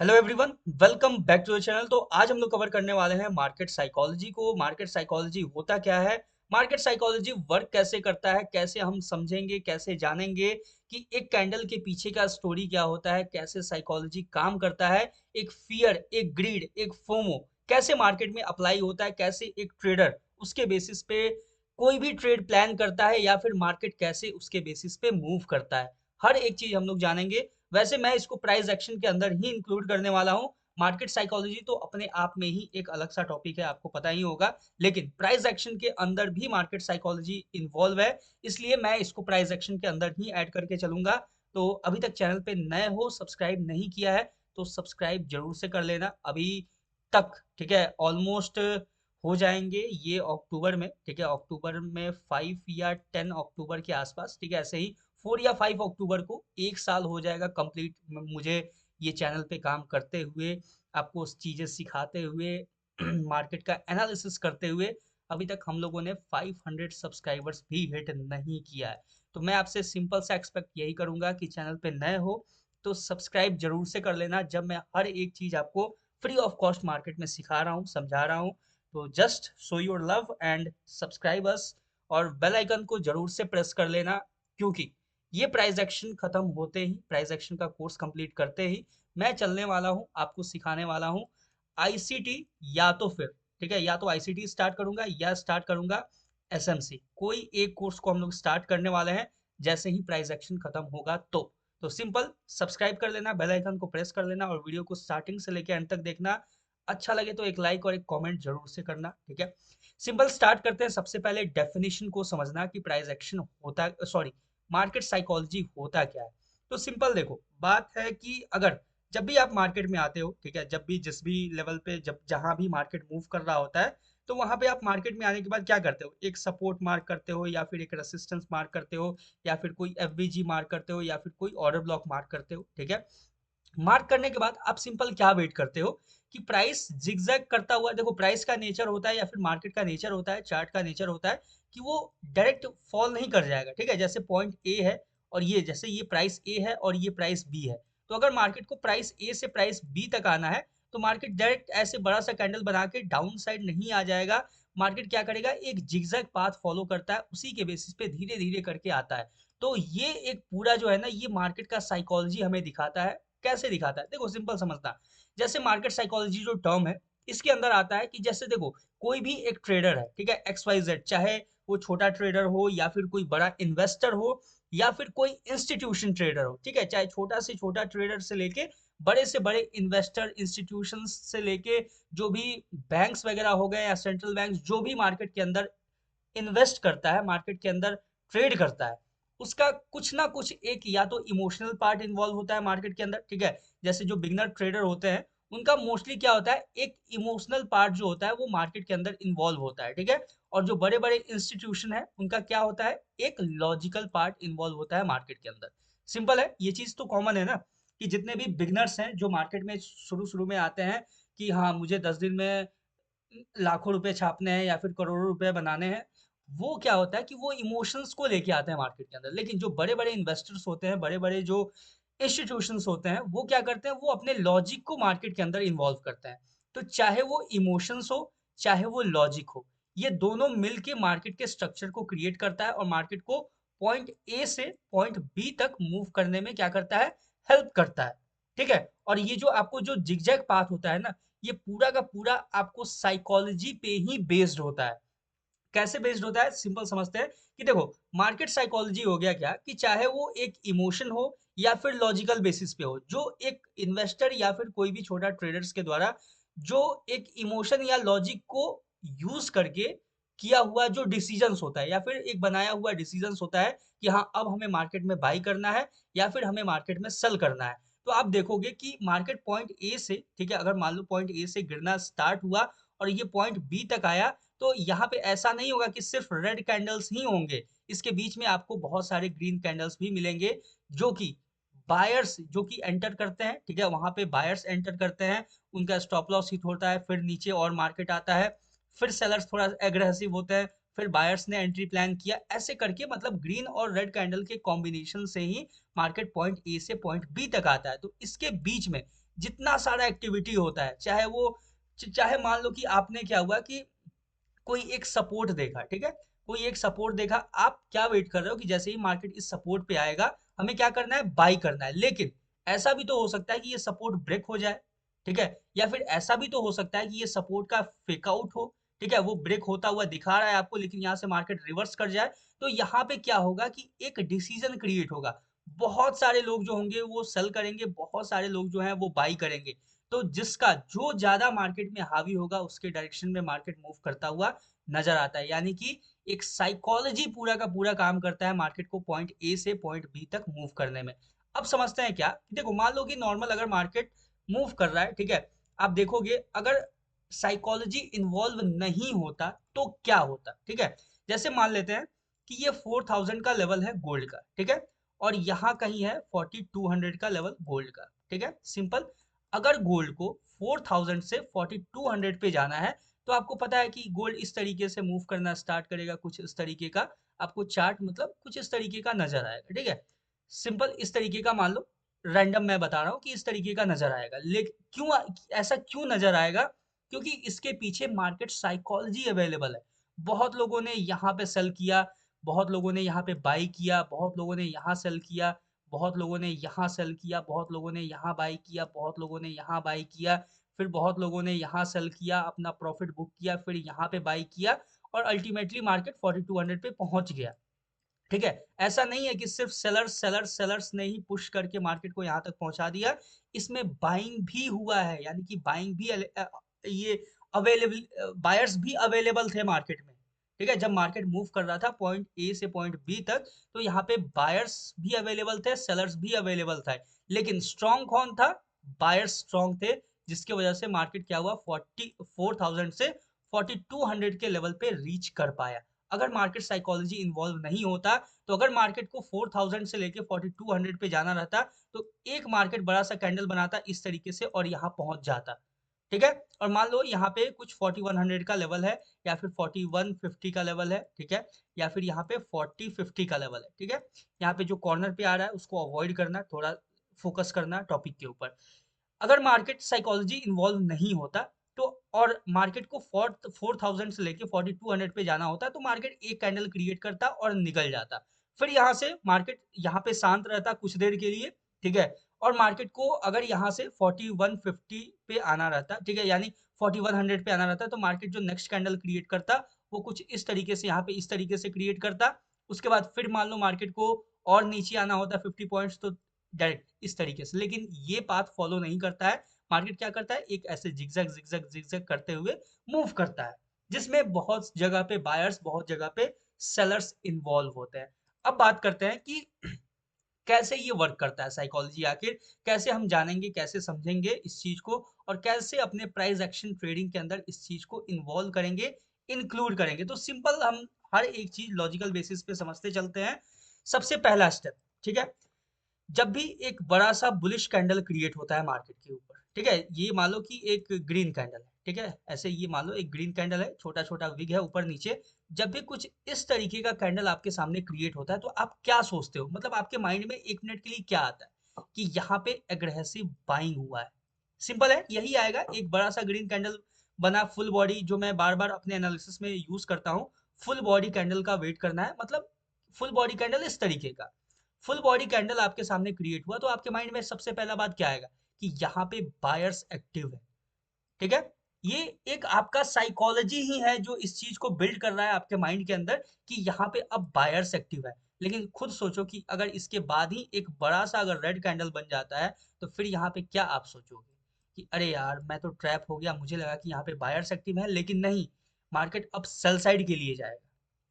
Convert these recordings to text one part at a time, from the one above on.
Hello everyone, welcome back to the channel. तो आज हम लोग कवर करने वाले हैं मार्केट साइकोलॉजी को। मार्केट साइकोलॉजी होता क्या है, मार्केट साइकोलॉजी वर्क कैसे करता है, कैसे हम समझेंगे, कैसे जानेंगे कि एक कैंडल के पीछे का स्टोरी क्या होता है, कैसे साइकोलॉजी काम करता है, एक फियर, एक ग्रीड, एक फोमो कैसे मार्केट में अप्लाई होता है, कैसे एक ट्रेडर उसके बेसिस पे कोई भी ट्रेड प्लान करता है या फिर मार्केट कैसे उसके बेसिस पे मूव करता है। हर एक चीज हम लोग जानेंगे। वैसे मैं इसको प्राइस एक्शन के अंदर ही इंक्लूड करने वाला हूँ। मार्केट साइकोलॉजी तो अपने आप में ही एक अलग सा टॉपिक है, आपको पता ही होगा, लेकिन प्राइस एक्शन के अंदर भी मार्केट साइकोलॉजी इन्वॉल्व है, इसलिए मैं इसको प्राइस एक्शन के अंदर ही ऐड करके चलूंगा। तो अभी तक चैनल पे नए हो, सब्सक्राइब नहीं किया है तो सब्सक्राइब जरूर से कर लेना अभी तक। ठीक है, ऑलमोस्ट हो जाएंगे ये अक्टूबर में। ठीक है, अक्टूबर में 5 या 10 अक्टूबर के आसपास, ठीक है, ऐसे ही 4 या 5 अक्टूबर को 1 साल हो जाएगा कंप्लीट मुझे ये चैनल पे काम करते हुए, आपको चीज़ें सिखाते हुए मार्केट का एनालिसिस करते हुए। अभी तक हम लोगों ने 500 सब्सक्राइबर्स भी हिट नहीं किया है। तो मैं आपसे सिंपल सा एक्सपेक्ट यही करूंगा कि चैनल पे नए हो तो सब्सक्राइब जरूर से कर लेना, जब मैं हर एक चीज़ आपको फ्री ऑफ कॉस्ट मार्केट में सिखा रहा हूँ, समझा रहा हूँ। तो just show your love and subscribe us, और बेल आइकन को जरूर से प्रेस कर लेना, क्योंकि ये प्राइस एक्शन खत्म होते ही, प्राइस एक्शन का कोर्स कंप्लीट करते ही मैं चलने वाला हूँ, आपको सिखाने वाला हूँ आईसीटी, या तो फिर, ठीक है, या तो आईसीटी स्टार्ट करूंगा या स्टार्ट करूंगा एसएमसी। कोई एक कोर्स को हम लोग स्टार्ट करने वाले हैं जैसे ही प्राइस एक्शन खत्म होगा। तो सिंपल सब्सक्राइब कर लेना, बेल आइकन को प्रेस कर लेना और वीडियो को स्टार्टिंग से लेकर एंड तक देखना। अच्छा लगे तो एक लाइक और एक कमेंट जरूर से करना। ठीक है, सिंपल स्टार्ट करते हैं। सबसे पहले डेफिनेशन को समझना कि प्राइस एक्शन होता, सॉरी, मार्केट साइकोलॉजी होता क्या है। तो सिंपल देखो, बात है कि अगर जब भी आप मार्केट में आते हो, ठीक है, जब भी जिस भी लेवल पे, जब जहां भी मार्केट मूव कर रहा होता है, तो वहां पे आप मार्केट में आने के बाद क्या करते हो, एक सपोर्ट मार्क करते हो या फिर एक रेसिस्टेंस मार्क करते हो या फिर कोई एफवीजी मार्क करते हो या फिर कोई ऑर्डर ब्लॉक मार्क करते हो। ठीक है, मार्क करने के बाद आप सिंपल क्या वेट करते हो कि प्राइस जिगजैग करता हुआ, देखो प्राइस का नेचर होता है या फिर मार्केट का नेचर होता है, चार्ट का नेचर होता है कि वो डायरेक्ट फॉल नहीं कर जाएगा। ठीक है, जैसे पॉइंट ए है और ये, जैसे ये प्राइस ए है और ये प्राइस बी है, तो अगर मार्केट को प्राइस ए से प्राइस बी तक आना है तो मार्केट डायरेक्ट ऐसे बड़ा सा कैंडल बना के डाउन साइड नहीं आ जाएगा। मार्केट क्या करेगा, एक जिगजैग पाथ फॉलो करता है, उसी के बेसिस पे धीरे धीरे करके आता है। तो ये एक पूरा जो है ना, ये मार्केट का साइकोलॉजी हमें दिखाता है। कैसे दिखाता है, देखो सिंपल समझना। जैसे मार्केट साइकोलॉजी जो टर्म है, इसके अंदर आता है कि जैसे देखो, कोई भी एक ट्रेडर है, ठीक है, एक्स वाई जेड, चाहे वो छोटा ट्रेडर हो या फिर कोई बड़ा इन्वेस्टर हो या फिर कोई इंस्टीट्यूशन ट्रेडर हो, ठीक है, चाहे छोटा से छोटा ट्रेडर से लेके बड़े से बड़े इन्वेस्टर, इंस्टीट्यूशन से लेके जो भी बैंक्स वगैरह हो गए या सेंट्रल बैंक, जो भी मार्केट के अंदर इन्वेस्ट करता है, मार्केट के अंदर ट्रेड करता है, उसका कुछ ना कुछ एक या तो इमोशनल पार्ट इन्वॉल्व होता है मार्केट के अंदर। ठीक है, जैसे जो बिगनर ट्रेडर होते हैं उनका मोस्टली क्या होता है, एक इमोशनल पार्ट जो होता है वो मार्केट के अंदर इन्वॉल्व होता है। ठीक है, और जो बड़े बड़े इंस्टीट्यूशन है उनका क्या होता है, एक लॉजिकल पार्ट इन्वॉल्व होता है मार्केट के अंदर। सिंपल है, ये चीज तो कॉमन है ना, कि जितने भी बिगनर्स हैं जो मार्केट में शुरू शुरू में आते हैं कि हाँ मुझे 10 दिन में लाखों रुपए छापने हैं या फिर करोड़ों रुपए बनाने हैं, वो क्या होता है कि वो इमोशंस को लेके आते हैं मार्केट के अंदर। लेकिन जो बड़े बड़े इन्वेस्टर्स होते हैं, बड़े बड़े जो इंस्टीट्यूशंस होते हैं, वो क्या करते हैं, वो अपने लॉजिक को मार्केट के अंदर इन्वॉल्व करते हैं। तो चाहे वो इमोशंस हो, चाहे वो लॉजिक हो, ये दोनों मिलके मार्केट के स्ट्रक्चर को क्रिएट करता है और मार्केट को पॉइंट ए से पॉइंट बी तक मूव करने में क्या करता है, हेल्प करता है। ठीक है, और ये जो आपको जो जिगजैग पाथ होता है ना, ये पूरा का पूरा आपको साइकोलॉजी पे ही बेस्ड होता है। कैसे बेस्ड होता है, सिंपल समझते हैं कि देखो, मार्केट साइकोलॉजी हो गया क्या, कि चाहे वो एक इमोशन हो या फिर लॉजिकल बेसिस पे हो, जो एक इन्वेस्टर या फिर कोई भी छोटा ट्रेडर्स के द्वारा जो एक इमोशन या लॉजिक को यूज करके किया हुआ जो डिसीजंस होता है या फिर एक बनाया हुआ डिसीजंस होता है कि हाँ अब हमें मार्केट में बाई करना है या फिर हमें मार्केट में सेल करना है। तो आप देखोगे कि मार्केट पॉइंट ए से, ठीक है, अगर मान लो पॉइंट ए से गिरना स्टार्ट हुआ और ये पॉइंट बी तक आया, तो यहाँ पे ऐसा नहीं होगा कि सिर्फ रेड कैंडल्स ही होंगे, इसके बीच में आपको बहुत सारे ग्रीन कैंडल्स भी मिलेंगे, जो कि बायर्स जो कि एंटर करते हैं। ठीक है, वहां पे बायर्स एंटर करते हैं, उनका स्टॉप लॉस हिट होता है, फिर नीचे और मार्केट आता है, फिर सेलर्स थोड़ा एग्रेसिव होते हैं, फिर बायर्स ने एंट्री प्लान किया, ऐसे करके मतलब ग्रीन और रेड कैंडल के कॉम्बिनेशन से ही मार्केट पॉइंट ए से पॉइंट बी तक आता है। तो इसके बीच में जितना सारा एक्टिविटी होता है, चाहे वो चाहे मान लो कि आपने क्या हुआ कि कोई एक सपोर्ट देखा, ठीक है, कोई एक सपोर्ट देखा, आप क्या वेट कर रहे हो कि जैसे ही मार्केट इस सपोर्ट पे आएगा हमें क्या करना है, बाई करना है। लेकिन ऐसा भी तो हो सकता है कि ये सपोर्ट ब्रेक हो जाए, ठीक है, या फिर ऐसा भी तो हो सकता है कि ये सपोर्ट का फेक आउट हो, ठीक है, वो ब्रेक होता हुआ दिखा रहा है आपको लेकिन यहाँ से मार्केट रिवर्स कर जाए। तो यहाँ पे क्या होगा कि एक डिसीजन क्रिएट होगा, बहुत सारे लोग जो होंगे वो सेल करेंगे, बहुत सारे लोग जो हैं वो बाई करेंगे। तो जिसका जो ज्यादा मार्केट में हावी होगा उसके डायरेक्शन में मार्केट मूव करता हुआ नजर आता है। यानी कि एक साइकोलॉजी पूरा का पूरा काम करता है मार्केट को पॉइंट ए से पॉइंट बी तक मूव करने में। अब समझते हैं क्या, देखो मान लो कि नॉर्मल अगर मार्केट मूव कर रहा है, ठीक है, आप देखोगे अगर साइकोलॉजी इन्वॉल्व नहीं होता तो क्या होता, ठीक है। जैसे मान लेते हैं कि ये 4000 का लेवल है गोल्ड का, ठीक है, और यहाँ कहीं है 4200 का लेवल गोल्ड का, ठीक है, सिंपल। अगर गोल्ड को 4000 से 4200 पे जाना है तो आपको पता है कि गोल्ड इस तरीके से मूव करना स्टार्ट करेगा, कुछ इस तरीके का आपको चार्ट मतलब कुछ इस तरीके का नजर आएगा, ठीक है, सिंपल इस तरीके का मान लो, रैंडम मैं बता रहा हूँ कि इस तरीके का नजर आएगा। लेकिन क्यों ऐसा क्यों नजर आएगा, क्योंकि इसके पीछे मार्केट साइकोलॉजी अवेलेबल है। बहुत लोगों ने यहाँ पे सेल किया, बहुत लोगों ने यहाँ पे बाई किया, बहुत लोगों ने यहाँ सेल किया, बहुत लोगों ने यहाँ सेल किया, बहुत लोगों ने यहाँ बाई किया, बहुत लोगों ने यहाँ बाई किया, फिर बहुत लोगों ने यहाँ सेल किया, अपना प्रॉफिट बुक किया, फिर यहाँ पे बाई किया, और अल्टीमेटली मार्केट 4200 पे पहुंच गया, ठीक है। ऐसा नहीं है कि सिर्फ सेलर्स सेलर्स सेलर्स ने ही पुश करके मार्केट को यहाँ तक पहुंचा दिया, इसमें बाइंग भी हुआ है, यानी कि बाइंग भी ये अवेलेबल बायर्स भी अवेलेबल थे मार्केट में, ठीक है। जब मार्केट मूव कर रहा था पॉइंट ए से पॉइंट बी तक तो यहाँ पे बायर्स भी अवेलेबल थे, सेलर्स भी अवेलेबल था, लेकिन स्ट्रॉन्ग कौन था, बायर्स स्ट्रॉन्ग थे, जिसकी वजह से मार्केट क्या हुआ 44,000 से 4200 के लेवल पे रीच कर पाया। अगर मार्केट साइकोलॉजी इन्वॉल्व नहीं होता तो अगर मार्केट को 4000 से लेके 4200 पे जाना रहता तो एक मार्केट बड़ा सा कैंडल बनाता इस तरीके से और यहाँ पहुंच जाता, ठीक है। और मान लो यहाँ पे कुछ 4100 का लेवल है, या फिर 4150 का लेवल है, ठीक है, या फिर यहाँ पे 4050 का लेवल है, ठीक है। यहाँ पे जो कॉर्नर पे आ रहा है उसको अवॉइड करना, थोड़ा फोकस करना टॉपिक के ऊपर। अगर मार्केट साइकोलॉजी इन्वॉल्व नहीं होता तो और मार्केट को 4000 से लेके 4200 पे जाना होता तो मार्केट एक कैंडल क्रिएट करता और निकल जाता, फिर यहाँ से मार्केट यहाँ पे शांत रहता कुछ देर के लिए, ठीक है। और मार्केट को अगर यहाँ से 4150 पे आना रहता, ठीक है, यानी 4100 पे आना रहता तो मार्केट जो नेक्स्ट कैंडल क्रिएट करता वो कुछ इस तरीके से यहाँ पे इस तरीके से क्रिएट करता। उसके बाद फिर मान लो मार्केट को और नीचे आना होता 50 पॉइंट्स तो डायरेक्ट इस तरीके से, लेकिन ये पाथ फॉलो नहीं करता है। मार्केट क्या करता है, एक ऐसे जिगजैग जिगजैग जिगजैग करते हुए मूव करता है, जिसमें बहुत जगह पे बायर्स बहुत जगह पे सेलर्स इन्वॉल्व होते हैं। अब बात करते हैं कि कैसे ये वर्क करता है साइकोलॉजी, आखिर कैसे हम जानेंगे, कैसे समझेंगे इस चीज को, और कैसे अपने प्राइस एक्शन ट्रेडिंग के अंदर इस चीज को इन्वॉल्व करेंगे, इंक्लूड करेंगे। तो सिंपल हम हर एक चीज लॉजिकल बेसिस पे समझते चलते हैं। सबसे पहला स्टेप, ठीक है, जब भी एक बड़ा सा बुलिश कैंडल क्रिएट होता है मार्केट के ऊपर, ठीक है, ये मान लो कि एक ग्रीन कैंडल है, ठीक है, ऐसे ये मान लो एक ग्रीन कैंडल है, छोटा छोटा विग है ऊपर नीचे। जब भी कुछ इस तरीके का कैंडल आपके सामने क्रिएट होता है तो आप क्या सोचते हो, मतलब आपके माइंड में एक मिनट के लिए क्या आता है कि यहाँ पे एग्रेसिव बाइंग हुआ है। सिंपल है, यही आएगा। एक बड़ा सा ग्रीन कैंडल बना, फुल बॉडी, जो मैं बार बार अपने एनालिसिस में यूज करता हूँ, फुल बॉडी कैंडल का वेट करना है, मतलब फुल बॉडी कैंडल इस तरीके का फुल बॉडी कैंडल आपके सामने क्रिएट हुआ तो आपके माइंड में सबसे पहला बात क्या आएगा कि यहाँ पे बायर्स एक्टिव है, ठीक है। ये एक आपका साइकोलॉजी ही है जो इस चीज को बिल्ड कर रहा है आपके माइंड के अंदर कि यहाँ पे अब बायर्स एक्टिव है। लेकिन खुद सोचो कि अगर इसके बाद ही एक बड़ा सा अगर रेड कैंडल बन जाता है तो फिर यहाँ पे क्या आप सोचोगे कि अरे यार मैं तो ट्रैप हो गया, मुझे लगा कि यहाँ पे बायर्स एक्टिव है, लेकिन नहीं, मार्केट अब सेल साइड के लिए जाएगा,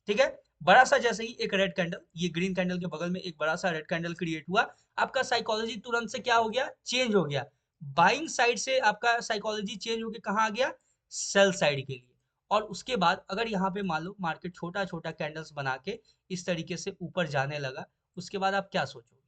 ठीक है। बड़ा सा जैसे ही एक रेड कैंडल, ये ग्रीन कैंडल के बगल में एक बड़ा सा रेड कैंडल क्रिएट हुआ, आपका साइकोलॉजी तुरंत से क्या हो गया, चेंज हो गया। बाइंग साइड से आपका साइकोलॉजी चेंज होके कहाँ आ गया, सेल साइड के लिए। और उसके बाद अगर यहाँ पे मान लो मार्केट छोटा छोटा कैंडल्स बना के इस तरीके से ऊपर जाने लगा, उसके बाद आप क्या सोचोगे,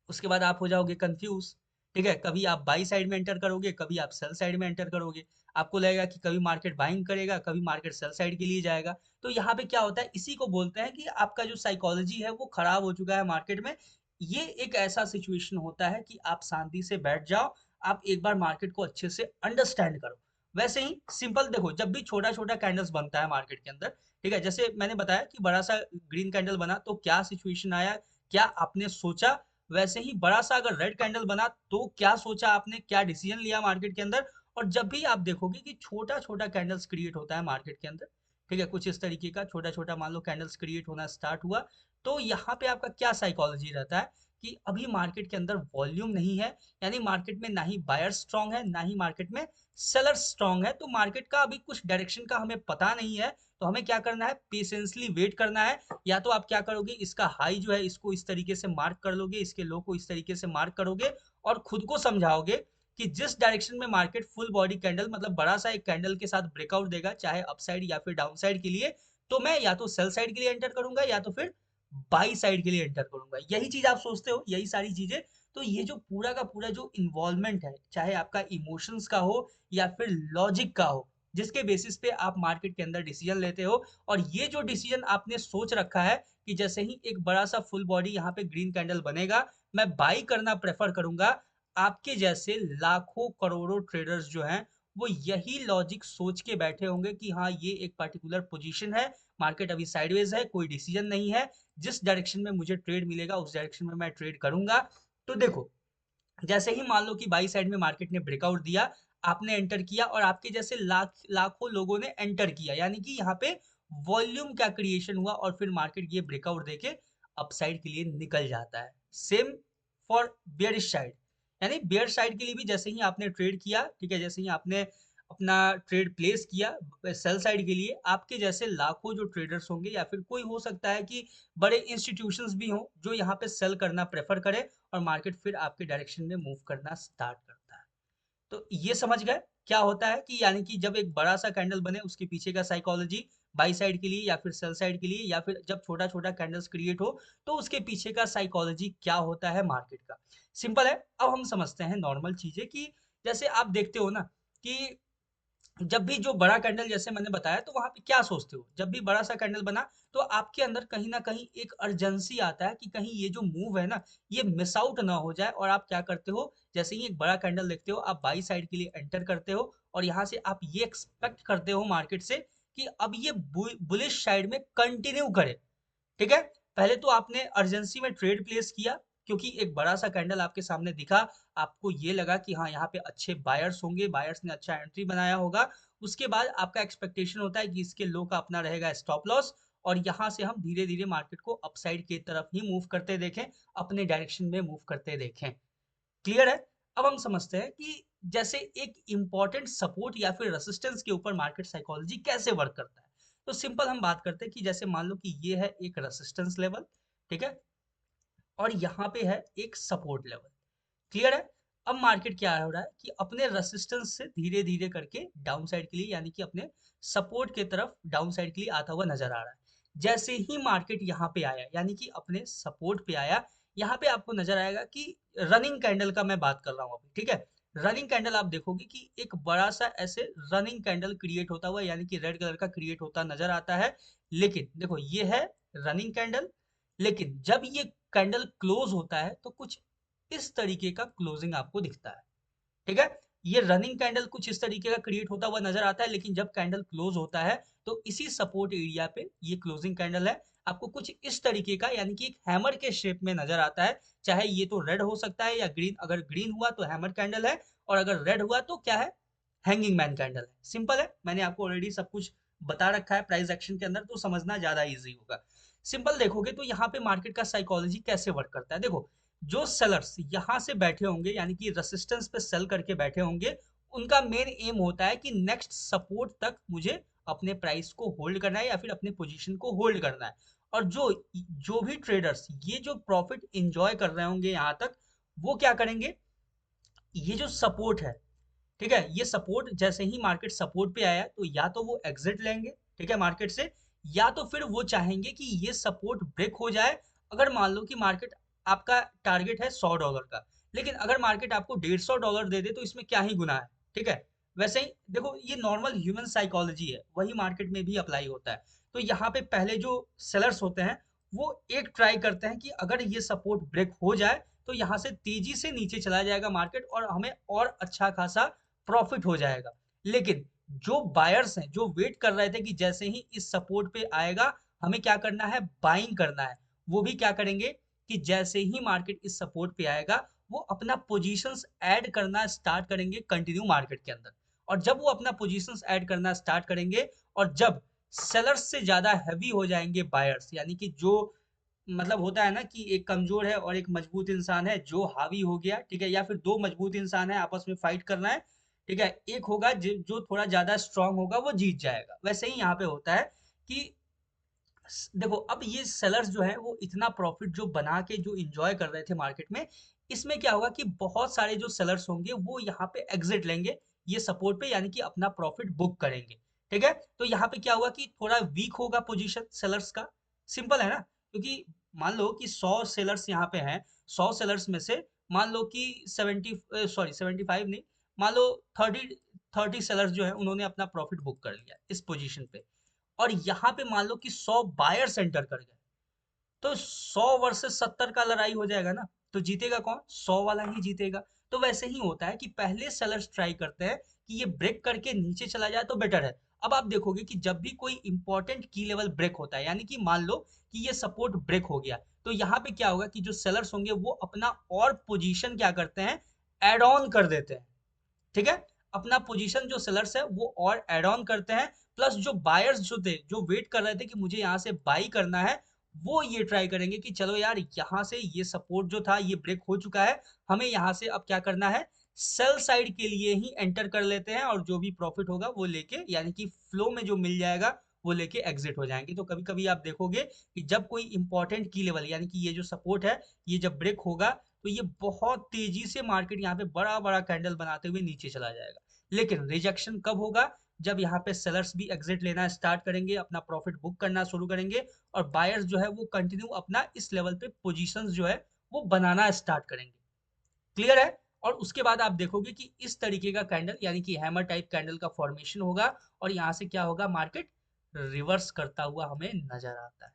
उसके बाद आप हो जाओगे कंफ्यूज, ठीक है। कभी आप बाई साइड में एंटर करोगे, कभी आप सेल साइड में एंटर करोगे, आपको लगेगा कि कभी मार्केट बाइंग करेगा, कभी मार्केट सेल साइड के लिए जाएगा। तो यहाँ पे क्या होता है, इसी को बोलते हैं कि आपका जो साइकोलॉजी है वो खराब हो चुका है मार्केट में। ये एक ऐसा सिचुएशन होता है कि आप शांति से बैठ जाओ, आप एक बार मार्केट को अच्छे से अंडरस्टैंड करो। वैसे ही सिंपल देखो, जब भी छोटा छोटा कैंडल्स बनता है मार्केट के अंदर, ठीक है, जैसे मैंने बताया कि बड़ा सा ग्रीन कैंडल बना तो क्या सिचुएशन आया, क्या आपने सोचा, वैसे ही बड़ा सा अगर रेड कैंडल बना तो क्या सोचा आपने, क्या डिसीजन लिया मार्केट के अंदर। और जब भी आप देखोगे कि छोटा छोटा कैंडल्स क्रिएट होता है मार्केट के अंदर, ठीक है, कुछ इस तरीके का छोटा छोटा मान लो कैंडल्स क्रिएट होना स्टार्ट हुआ, तो यहाँ पे आपका क्या साइकोलॉजी रहता है कि अभी मार्केट के अंदर वॉल्यूम नहीं है, यानी मार्केट में ना ही बायर स्ट्रांग है ना ही मार्केट में सेलर स्ट्रांग है, तो मार्केट का अभी कुछ डायरेक्शन का हमें पता नहीं है। तो हमें क्या करना है, पेशेंसली वेट करना है। या तो आप क्या करोगे, इसका हाई जो है इसको इस तरीके से मार्क कर लोगे, इसके लो को इस तरीके से मार्क करोगे और खुद को समझाओगे कि जिस डायरेक्शन में मार्केट फुल बॉडी कैंडल मतलब बड़ा सा एक कैंडल के साथ ब्रेकआउट देगा, चाहे अपसाइड या फिर डाउन साइड के लिए, तो मैं या तो सेल साइड के लिए एंटर करूंगा या तो फिर बाई साइड के लिए एंटर करूंगा। यही चीज आप सोचते हो, यही सारी चीजें। तो ये जो पूरा का पूरा जो इन्वॉल्वमेंट है, चाहे आपका इमोशंस का हो या फिर लॉजिक का हो, जिसके बेसिस पे आप मार्केट के अंदर डिसीजन लेते हो, और ये जो डिसीजन आपने सोच रखा है कि जैसे ही एक बड़ा सा फुल बॉडी यहाँ पे ग्रीन कैंडल बनेगा, मैं बाई करना प्रेफर करूंगा। आपके जैसे लाखों करोड़ों ट्रेडर्स जो हैं, वो यही लॉजिक सोच के बैठे होंगे कि हाँ ये एक पर्टिकुलर पोजीशन है, मार्केट अभी साइडवेज है, कोई डिसीजन नहीं है, जिस डायरेक्शन में मुझे ट्रेड मिलेगा उस डायरेक्शन में मैं ट्रेड करूंगा। तो देखो, जैसे ही मान लो कि बाई साइड में मार्केट ने ब्रेकआउट दिया, आपने एंटर किया और आपके जैसे लाखों लोगों ने एंटर किया, यानी कि यहाँ पे वॉल्यूम क्या क्रिएशन हुआ और फिर मार्केट ये ब्रेकआउट देके अपसाइड के लिए निकल जाता है। सेम फॉर बेयरिश साइड, यानी बेयर साइड के लिए भी जैसे ही आपने ट्रेड किया, ठीक है, जैसे ही आपने अपना ट्रेड प्लेस किया सेल साइड के लिए, आपके जैसे लाखों जो ट्रेडर्स होंगे या फिर कोई हो सकता है कि बड़े इंस्टीट्यूशंस भी हों जो यहाँ पे सेल करना प्रेफर करें, और मार्केट फिर आपके डायरेक्शन में मूव करना स्टार्ट करता है। तो ये समझ गए क्या होता है कि यानी कि जब एक बड़ा सा कैंडल बने उसके पीछे का साइकोलॉजी, बाई साइड के लिए या फिर सेल साइड के लिए, या फिर जब छोटा छोटा कैंडल्स क्रिएट हो तो उसके पीछे का साइकोलॉजी क्या होता है मार्केट का। सिंपल है। अब हम समझते हैं नॉर्मल चीजें कि जैसे आप देखते हो ना कि जब भी जो बड़ा कैंडल जैसे मैंने बताया, तो वहां पे क्या सोचते हो, जब भी बड़ा सा कैंडल बना तो आपके अंदर कहीं ना कहीं एक अर्जेंसी आता है कि कहीं ये जो मूव है ना ये मिस आउट ना हो जाए, और आप क्या करते हो, जैसे ही एक बड़ा कैंडल देखते हो आप बाई साइड के लिए एंटर करते हो, और यहाँ से आप ये एक्सपेक्ट करते हो मार्केट से कि अब ये बुलिश साइड में कंटिन्यू करे। ठीक है, पहले तो आपने अर्जेंसी में ट्रेड प्लेस किया क्योंकि एक बड़ा सा कैंडल आपके सामने दिखा, आपको ये लगा कि हाँ यहाँ पे अच्छे बायर्स होंगे, बायर्स ने अच्छा एंट्री बनाया होगा। उसके बाद आपका एक्सपेक्टेशन होता है कि इसके लो का अपना रहेगा स्टॉप लॉस, और यहाँ से हम धीरे धीरे मार्केट को अपसाइड की तरफ ही मूव करते देखें, अपने डायरेक्शन में मूव करते देखें। क्लियर है। अब हम समझते हैं कि जैसे एक इंपॉर्टेंट सपोर्ट या फिर रेसिस्टेंस के ऊपर मार्केट साइकोलॉजी कैसे वर्क करता है। तो सिंपल हम बात करते हैं कि जैसे मान लो कि ये है एक रेसिस्टेंस लेवल, ठीक है, और यहाँ पे है एक सपोर्ट लेवल। क्लियर है। अब मार्केट क्या हो रहा है कि अपने रेसिस्टेंस से धीरे धीरे करके डाउन साइड के लिए यानी कि अपने सपोर्ट के तरफ डाउन साइड के लिए आता हुआ नजर आ रहा है। जैसे ही मार्केट यहाँ पे आया यानी कि अपने सपोर्ट पे आया, यहाँ पे आपको नजर आएगा कि रनिंग कैंडल का मैं बात कर रहा हूँ अभी, ठीक है। रनिंग कैंडल आप देखोगे कि एक बड़ा सा ऐसे रनिंग कैंडल क्रिएट होता हुआ यानी कि रेड कलर का क्रिएट होता नजर आता है। लेकिन देखो ये है रनिंग कैंडल, लेकिन जब ये कैंडल क्लोज होता है तो कुछ इस तरीके का क्लोजिंग आपको दिखता है। ठीक है, ये रनिंग कैंडल कुछ इस तरीके का क्रिएट होता हुआ नजर आता है, लेकिन जब कैंडल क्लोज होता है तो इसी सपोर्ट एरिया पे ये क्लोजिंग कैंडल है, आपको कुछ इस तरीके का यानी कि एक हैमर के शेप में नजर आता है। चाहे ये तो रेड हो सकता है या ग्रीन, अगर ग्रीन हुआ तो हैमर कैंडल है, और अगर रेड हुआ तो क्या है, हैंगिंग मैन कैंडल है। सिंपल है, मैंने आपको ऑलरेडी सब कुछ बता रखा है प्राइस एक्शन के अंदर, तो समझना ज्यादा इजी होगा। सिंपल देखोगे तो यहाँ पे मार्केट का साइकोलॉजी कैसे वर्क करता है, देखो, जो सेलर्स यहाँ से बैठे होंगे यानी कि रेसिस्टेंस पे सेल करके बैठे होंगे, उनका मेन एम होता है कि नेक्स्ट सपोर्ट तक मुझे अपने प्राइस को होल्ड करना है या फिर अपने पोजीशन को होल्ड करना है। और जो जो भी ट्रेडर्स ये जो प्रॉफिट एंजॉय कर रहे होंगे यहाँ तक, वो क्या करेंगे, ये जो सपोर्ट है, ठीक है, ये सपोर्ट जैसे ही मार्केट सपोर्ट पे आया तो या तो वो एग्जिट लेंगे, ठीक है, मार्केट से, या तो फिर वो चाहेंगे कि ये सपोर्ट ब्रेक हो जाए। अगर मान लो कि मार्केट आपका टारगेट है $100 का, लेकिन अगर मार्केट आपको $150 दे दे तो इसमें क्या ही गुनाह है। ठीक है, वैसे ही देखो ये नॉर्मल ह्यूमन साइकोलॉजी है, वही मार्केट में भी अप्लाई होता है। तो यहाँ पे पहले जो सेलर्स होते हैं वो एक ट्राई करते हैं कि अगर ये सपोर्ट ब्रेक हो जाए तो यहाँ से तेजी से नीचे चला जाएगा मार्केट और हमें और अच्छा खासा प्रॉफिट हो जाएगा। लेकिन जो बायर्स हैं, जो वेट कर रहे थे कि जैसे ही इस सपोर्ट पे आएगा हमें क्या करना है, बाइंग करना है, वो भी क्या करेंगे कि जैसे ही मार्केट इस सपोर्ट पे आएगा वो अपना पोजीशंस ऐड करना स्टार्ट करेंगे कंटिन्यू मार्केट के अंदर। और जब वो अपना पोजीशंस ऐड करना स्टार्ट करेंगे और जब सेलर्स से ज्यादा हैवी हो जाएंगे बायर्स, यानी कि जो मतलब होता है ना कि एक कमजोर है और एक मजबूत इंसान है, जो हावी हो गया, ठीक है, या फिर दो मजबूत इंसान है आपस में फाइट करना है, ठीक है, एक होगा जो थोड़ा ज्यादा स्ट्रांग होगा वो जीत जाएगा। वैसे ही यहाँ पे होता है कि देखो अब ये सेलर्स जो है वो इतना प्रॉफिट जो बना के जो इंजॉय कर रहे थे मार्केट में, इसमें क्या होगा कि बहुत सारे जो सेलर्स होंगे वो यहाँ पे एग्जिट लेंगे ये सपोर्ट पे, यानी कि अपना प्रॉफिट बुक करेंगे। ठीक है, तो यहाँ पे क्या होगा कि थोड़ा वीक होगा पोजीशन सेलर्स का। सिंपल है ना, क्योंकि मान लो कि 100 सेलर्स यहाँ पे हैं, 100 सेलर्स में से मान लो कि 75 नहीं, मान लो 30 सेलर्स जो है उन्होंने अपना प्रॉफिट बुक कर लिया इस पोजीशन पे। और यहाँ पे मान लो कि 100 बायर्स एंटर कर गए, तो 100 वर्सेस 70 का लड़ाई हो जाएगा ना, तो जीतेगा कौन, 100 वाला ही जीतेगा। तो वैसे ही होता है कि पहले सेलर्स ट्राई करते हैं कि ये ब्रेक करके नीचे चला जाए तो बेटर है। अब आप देखोगे कि जब भी कोई इंपॉर्टेंट की लेवल ब्रेक होता है, यानी कि मान लो कि ये सपोर्ट ब्रेक हो गया, तो यहाँ पे क्या होगा कि जो सेलर्स होंगे वो अपना और पोजीशन क्या करते हैं, एड ऑन कर देते हैं। ठीक है, अपना पोजीशन जो सेलर्स है वो और एड ऑन करते हैं, प्लस जो बायर्स जो थे, जो वेट कर रहे थे कि मुझे यहाँ से बाई करना है, वो ये ट्राई करेंगे कि चलो यार यहाँ से ये सपोर्ट जो था ये ब्रेक हो चुका है, हमें यहाँ से अब क्या करना है, सेल साइड के लिए ही एंटर कर लेते हैं और जो भी प्रॉफिट होगा वो लेके, यानी कि फ्लो में जो मिल जाएगा वो लेके एग्जिट हो जाएंगे। तो कभी कभी आप देखोगे कि जब कोई इंपॉर्टेंट की लेवल, यानी कि ये जो सपोर्ट है, ये जब ब्रेक होगा तो ये बहुत तेजी से मार्केट यहाँ पे बड़ा बड़ा कैंडल बनाते हुए नीचे चला जाएगा। लेकिन रिजेक्शन कब होगा, जब यहाँ पे सेलर्स भी एग्जिट लेना स्टार्ट करेंगे, अपना प्रॉफिट बुक करना शुरू करेंगे और बायर्स जो है वो कंटिन्यू अपना इस लेवल पे पोजीशंस जो है वो बनाना स्टार्ट करेंगे। क्लियर है, और उसके बाद आप देखोगे कि इस तरीके का कैंडल, यानी कि हैमर टाइप कैंडल का फॉर्मेशन होगा और यहाँ से क्या होगा, मार्केट रिवर्स करता हुआ हमें नजर आता है।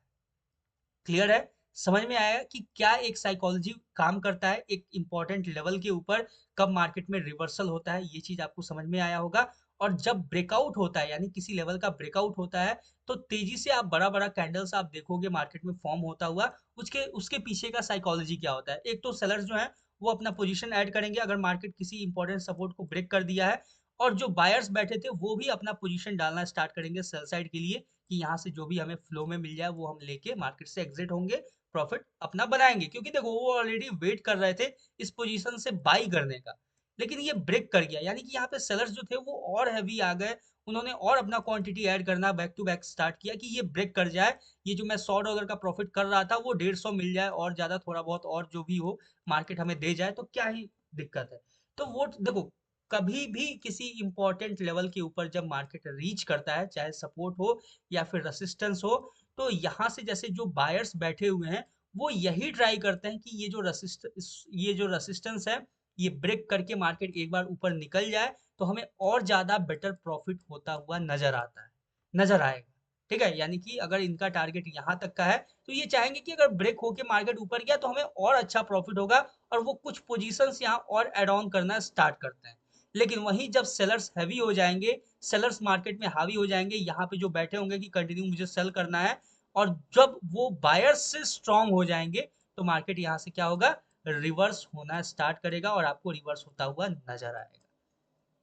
क्लियर है, समझ में आया कि क्या एक साइकोलॉजी काम करता है एक इंपॉर्टेंट लेवल के ऊपर, कब मार्केट में रिवर्सल होता है, ये चीज आपको समझ में आया होगा। और जब ब्रेकआउट होता है, यानी किसी लेवल का ब्रेकआउट होता है, तो तेजी से आप बड़ा बड़ा कैंडल्स आप देखोगे मार्केट में फॉर्म होता हुआ, उसके उसके पीछे का साइकोलॉजी क्या होता है। एक तो सेलर्स जो है वो अपना पोजीशन ऐड करेंगे अगर मार्केट किसी इंपॉर्टेंट सपोर्ट को ब्रेक कर दिया है, और जो बायर्स बैठे थे वो भी अपना पोजीशन डालना स्टार्ट करेंगे सेल साइड के लिए, कि यहाँ से जो भी हमें फ्लो में मिल जाए वो हम लेके मार्केट से एग्जिट होंगे, प्रॉफिट अपना बनाएंगे, क्योंकि देखो वो ऑलरेडी वेट कर रहे थे इस पोजीशन से बाई करने का। लेकिन ये ब्रेक कर गया, यानी कि यहाँ पे सेलर्स जो थे वो और हैवी आ गए, उन्होंने और अपना क्वांटिटी ऐड करना बैक टू बैक स्टार्ट किया कि ये ब्रेक कर जाए, ये जो मैं $100 का प्रॉफिट कर रहा था वो 150 मिल जाए और ज्यादा थोड़ा बहुत और जो भी हो मार्केट हमें दे जाए तो क्या ही दिक्कत है। तो वो देखो, कभी भी किसी इंपॉर्टेंट लेवल के ऊपर जब मार्केट रीच करता है, चाहे सपोर्ट हो या फिर रेसिस्टेंस हो, तो यहाँ से जैसे जो बायर्स बैठे हुए हैं वो यही ट्राई करते हैं कि ये जो रेसिस्टेंस है ये ब्रेक करके मार्केट एक बार ऊपर निकल जाए तो हमें और ज्यादा बेटर प्रॉफिट होता हुआ नजर आता है, नजर आएगा। ठीक है, यानी कि अगर इनका टारगेट यहाँ तक का है तो ये चाहेंगे कि अगर ब्रेक होके मार्केट ऊपर गया तो हमें और अच्छा प्रॉफिट होगा, और वो कुछ पोजीशंस यहाँ और एड ऑन करना स्टार्ट करते हैं। लेकिन वहीं जब सेलर्स हैवी हो जाएंगे, सेलर्स मार्केट में हावी हो जाएंगे, यहाँ पे जो बैठे होंगे कि कंटिन्यू मुझे सेल करना है, और जब वो बायर्स से स्ट्रांग हो जाएंगे तो मार्केट यहाँ से क्या होगा, रिवर्स होना स्टार्ट करेगा और आपको रिवर्स होता हुआ नजर आएगा।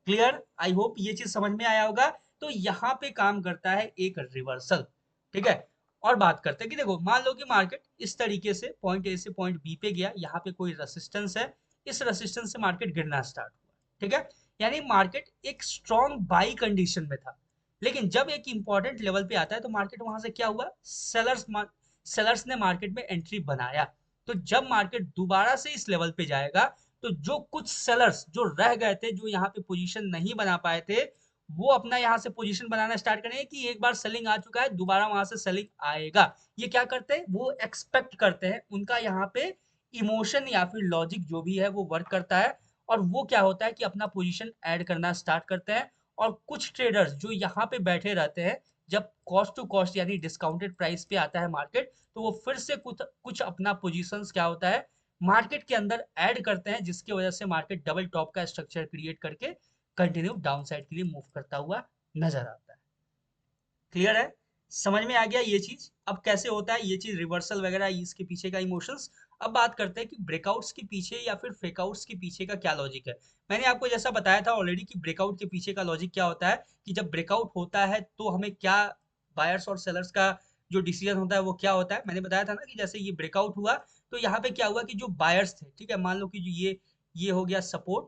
क्लियर, आई होप ये चीज समझ में आया होगा। तो यहाँ पे काम करता है एक रिवर्सल। ठीक है, और बात करते हैं कि देखो मान लो कि मार्केट इस तरीके से पॉइंट ए से पॉइंट बी पे गया, यहाँ पे कोई रेसिस्टेंस है, इस रेसिस्टेंस से मार्केट गिरना स्टार्ट हुआ। ठीक है, यानी मार्केट एक स्ट्रॉन्ग बाई कंडीशन में था, लेकिन जब एक इंपॉर्टेंट लेवल पे आता है तो मार्केट वहां से क्या हुआ, सेलर्स ने मार्केट में एंट्री बनाया। तो जब मार्केट दोबारा से इस लेवल पे जाएगा तो जो कुछ सेलर्स जो रह गए थे, जो यहाँ पे पोजीशन नहीं बना पाए थे, वो अपना यहाँ से पोजीशन बनाना स्टार्ट करेंगे कि एक बार सेलिंग आ चुका है दोबारा वहां से सेलिंग आएगा। ये क्या करते हैं, वो एक्सपेक्ट करते हैं, उनका यहाँ पे इमोशन या फिर लॉजिक जो भी है वो वर्क करता है, और वो क्या होता है कि अपना पोजीशन ऐड करना स्टार्ट करते हैं। और कुछ ट्रेडर्स जो यहाँ पे बैठे रहते हैं, जब कॉस्ट टू कॉस्ट यानी डिस्काउंटेड प्राइस पे आता है मार्केट, तो वो फिर से कुछ कुछ अपना पोजीशंस क्या होता है, मार्केट के अंदर ऐड करते हैं, जिसकी वजह से मार्केट डबल टॉप का स्ट्रक्चर क्रिएट करके कंटिन्यू डाउन साइड के लिए मूव करता हुआ नजर आता है। क्लियर है? समझ में आ गया ये चीज? अब कैसे होता है ये चीज, रिवर्सल वगैरह, इसके पीछे का इमोशंस। अब बात करते हैं कि ब्रेकआउट्स के पीछे या फिर फेकआउट्स के पीछे का क्या लॉजिक है। मैंने आपको जैसा बताया था ऑलरेडी कि ब्रेकआउट के पीछे का लॉजिक क्या होता है, कि जब ब्रेकआउट होता है तो हमें क्या, बायर्स और सेलर्स का जो डिसीजन होता है वो क्या होता है। मैंने बताया था ना कि जैसे ये ब्रेकआउट हुआ तो यहाँ पे क्या हुआ कि जो बायर्स थे, ठीक है, मान लो कि जो ये हो गया सपोर्ट,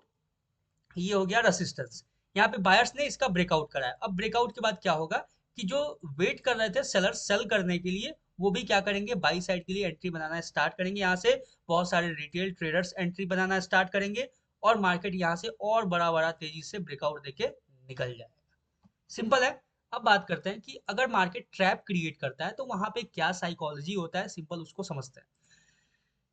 ये हो गया रेसिस्टेंस, यहाँ पे बायर्स ने इसका ब्रेकआउट कराया। अब ब्रेकआउट के बाद क्या होगा कि जो वेट कर रहे थे सेलर्स सेल करने के लिए, वो भी क्या करेंगे, बाई साइड के लिए एंट्री बनाना स्टार्ट करेंगे। यहाँ से बहुत सारे रिटेल ट्रेडर्स एंट्री बनाना स्टार्ट करेंगे और मार्केट यहाँ से और बड़ा बड़ा तेजी से ब्रेकआउट देके निकल जाएगा। सिंपल है। अब बात करते हैं कि अगर मार्केट ट्रैप क्रिएट करता है तो वहां पे क्या साइकोलॉजी होता है, सिंपल उसको समझते हैं।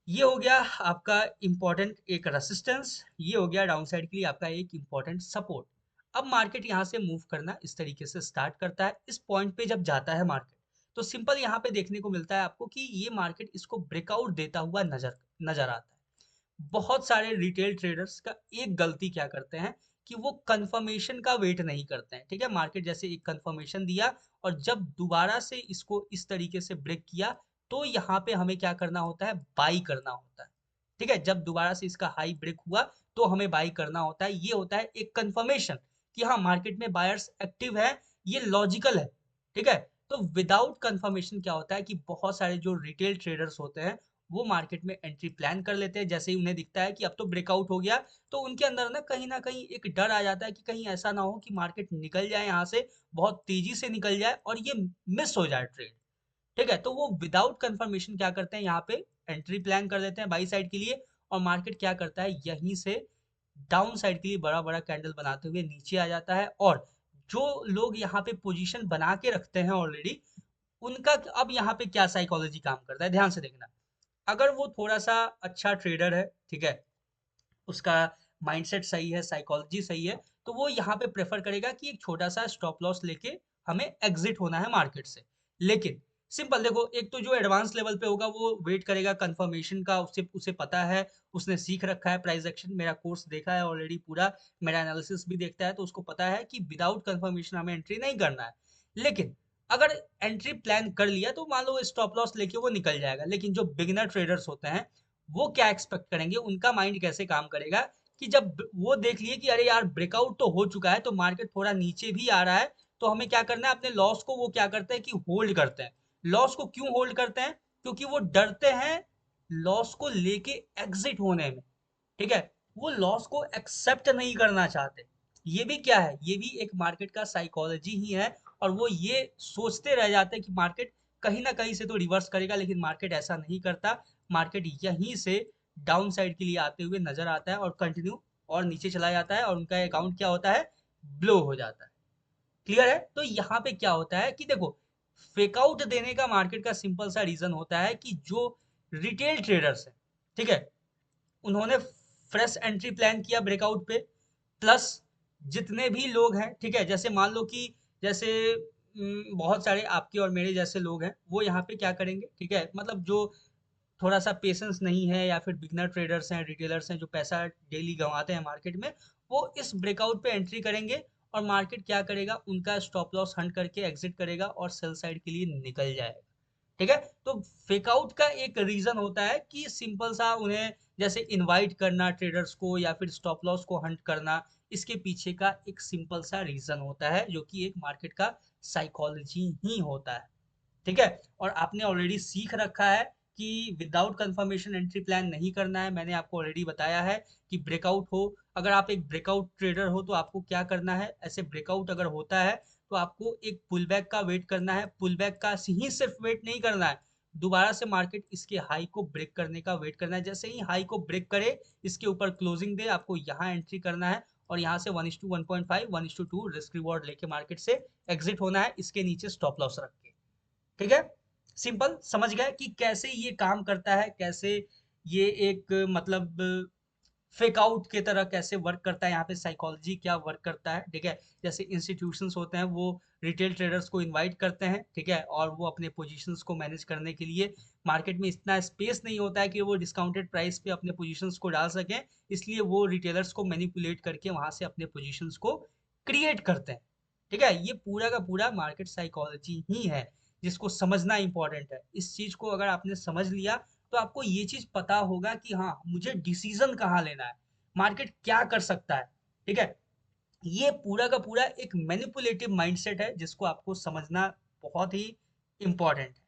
ये हो गया आपका इंपॉर्टेंट एक रेसिस्टेंस, ये हो गया डाउन साइड के लिए आपका एक इंपॉर्टेंट सपोर्ट। अब मार्केट यहाँ से मूव करना इस तरीके से स्टार्ट करता है। इस पॉइंट पे जब जाता है मार्केट, तो सिंपल यहाँ पे देखने को मिलता है आपको कि ये मार्केट इसको ब्रेकआउट देता हुआ नजर नजर आता है। बहुत सारे रिटेल ट्रेडर्स का एक गलती क्या करते हैं कि वो कंफर्मेशन का वेट नहीं करते हैं। ठीक है, मार्केट जैसे एक कंफर्मेशन दिया और जब दोबारा से इसको इस तरीके से ब्रेक किया, तो यहाँ पे हमें क्या करना होता है, बाई करना होता है। ठीक है, जब दोबारा से इसका हाई ब्रेक हुआ तो हमें बाई करना होता है। ये होता है एक कंफर्मेशन कि हाँ मार्केट में बायर्स एक्टिव है, ये लॉजिकल है। ठीक है, तो विदाउट कंफर्मेशन क्या होता है कि बहुत सारे जो रिटेल ट्रेडर्स होते हैं वो मार्केट में एंट्री प्लान कर लेते हैं। जैसे ही उन्हें दिखता है कि अब तो ब्रेकआउट हो गया, तो उनके अंदर ना कहीं एक डर आ जाता है कि कहीं ऐसा ना हो कि मार्केट निकल जाए यहाँ से, बहुत तेजी से निकल जाए और ये मिस हो जाए ट्रेड। ठीक है, तो वो विदाउट कंफर्मेशन क्या करते हैं, यहाँ पे एंट्री प्लान कर देते हैं बाई साइड के लिए, और मार्केट क्या करता है, यहीं से डाउन साइड के लिए बड़ा बड़ा कैंडल बनाते हुए नीचे आ जाता है। और जो लोग यहाँ पे पोजीशन बना के रखते हैं ऑलरेडी, उनका अब यहाँ पे क्या साइकोलॉजी काम करता है, ध्यान से देखना। अगर वो थोड़ा सा अच्छा ट्रेडर है, ठीक है, उसका माइंडसेट सही है, साइकोलॉजी सही है, तो वो यहाँ पे प्रेफर करेगा कि एक छोटा सा स्टॉप लॉस लेके हमें एग्जिट होना है मार्केट से। लेकिन सिंपल देखो, एक तो जो एडवांस लेवल पे होगा वो वेट करेगा कंफर्मेशन का, उसे उसे पता है, उसने सीख रखा है प्राइस एक्शन, मेरा कोर्स देखा है ऑलरेडी पूरा, मेरा एनालिसिस भी देखता है, तो उसको पता है कि विदाउट कंफर्मेशन हमें एंट्री नहीं करना है। लेकिन अगर एंट्री प्लान कर लिया तो मान लो स्टॉप लॉस लेके वो निकल जाएगा। लेकिन जो बिगिनर ट्रेडर्स होते हैं वो क्या एक्सपेक्ट करेंगे, उनका माइंड कैसे काम करेगा कि जब वो देख लिए कि अरे यार ब्रेकआउट तो हो चुका है, तो मार्केट थोड़ा नीचे भी आ रहा है, तो हमें क्या करना है, अपने लॉस को वो क्या करते हैं कि होल्ड करते हैं। लॉस को क्यों होल्ड करते हैं, क्योंकि वो डरते हैं लॉस को लेके एग्जिट होने में। ठीक है, वो लॉस को एक्सेप्ट नहीं करना चाहते। ये भी क्या है, ये भी एक मार्केट का साइकोलॉजी ही है। और वो ये सोचते रह जाते हैं कि मार्केट कहीं ना कहीं से तो रिवर्स करेगा, लेकिन मार्केट ऐसा नहीं करता। मार्केट यहीं से डाउन साइड के लिए आते हुए नजर आता है और कंटिन्यू और नीचे चला जाता है, और उनका अकाउंट क्या होता है, ब्लो हो जाता है। क्लियर है? तो यहाँ पे क्या होता है कि देखो, फेकआउट देने का मार्केट का सिंपल सा रीजन होता है कि जो रिटेल ट्रेडर्स हैं, ठीक है, उन्होंने फ्रेश एंट्री प्लान किया ब्रेकआउट पे, प्लस जितने भी लोग हैं, ठीक है, जैसे मान लो कि जैसे बहुत सारे आपके और मेरे जैसे लोग हैं, वो यहाँ पे क्या करेंगे, ठीक है, मतलब जो थोड़ा सा पेशेंस नहीं है या फिर बिगनर ट्रेडर्स हैं, रिटेलर्स हैं, जो पैसा डेली गंवाते हैं मार्केट में, वो इस ब्रेकआउट पे एंट्री करेंगे और मार्केट क्या करेगा, उनका स्टॉप लॉस हंट करके एग्जिट करेगा और सेल साइड के लिए निकल जाएगा। ठीक है, तो फेकआउट का एक रीजन होता है कि सिंपल सा उन्हें जैसे इनवाइट करना ट्रेडर्स को या फिर स्टॉप लॉस को हंट करना, इसके पीछे का एक सिंपल सा रीजन होता है, जो कि एक मार्केट का साइकोलॉजी ही होता है। ठीक है, और आपने ऑलरेडी सीख रखा है कि विदाउट कंफर्मेशन एंट्री प्लान नहीं करना है। मैंने आपको ऑलरेडी बताया है कि ब्रेकआउट हो, अगर आप एक ब्रेकआउट ट्रेडर हो तो आपको क्या करना है, ऐसे ब्रेकआउट अगर होता है तो आपको एक पुल बैक का वेट करना है। पुल बैक का ही सिर्फ वेट नहीं करना है, दोबारा से मार्केट इसके हाई को ब्रेक करने का वेट करना है। जैसे ही हाई को ब्रेक करे, इसके ऊपर क्लोजिंग दे, आपको यहाँ एंट्री करना है और यहाँ से 1:1.5 1:2 रिस्क रिवॉर्ड लेके मार्केट से एग्जिट होना है, इसके नीचे स्टॉप लॉस रख के। ठीक है, सिंपल समझ गए कि कैसे ये काम करता है, कैसे ये एक मतलब फेक आउट की तरह कैसे वर्क करता है, यहाँ पे साइकोलॉजी क्या वर्क करता है, ठीक है। जैसे इंस्टीट्यूशंस होते हैं वो रिटेल ट्रेडर्स को इनवाइट करते हैं, ठीक है, और वो अपने पोजीशंस को मैनेज करने के लिए मार्केट में इतना स्पेस नहीं होता है कि वो डिस्काउंटेड प्राइस पे अपने पोजीशंस को डाल सकें, इसलिए वो रिटेलर्स को मैनिपुलेट करके वहां से अपने पोजीशंस को क्रिएट करते हैं, ठीक है। ये पूरा का पूरा मार्केट साइकोलॉजी ही है, जिसको समझना इंपॉर्टेंट है। इस चीज को अगर आपने समझ लिया तो आपको ये चीज पता होगा कि हाँ मुझे डिसीजन कहाँ लेना है, मार्केट क्या कर सकता है, ठीक है। ये पूरा का पूरा एक मैनिपुलेटिव माइंडसेट है जिसको आपको समझना बहुत ही इंपॉर्टेंट है।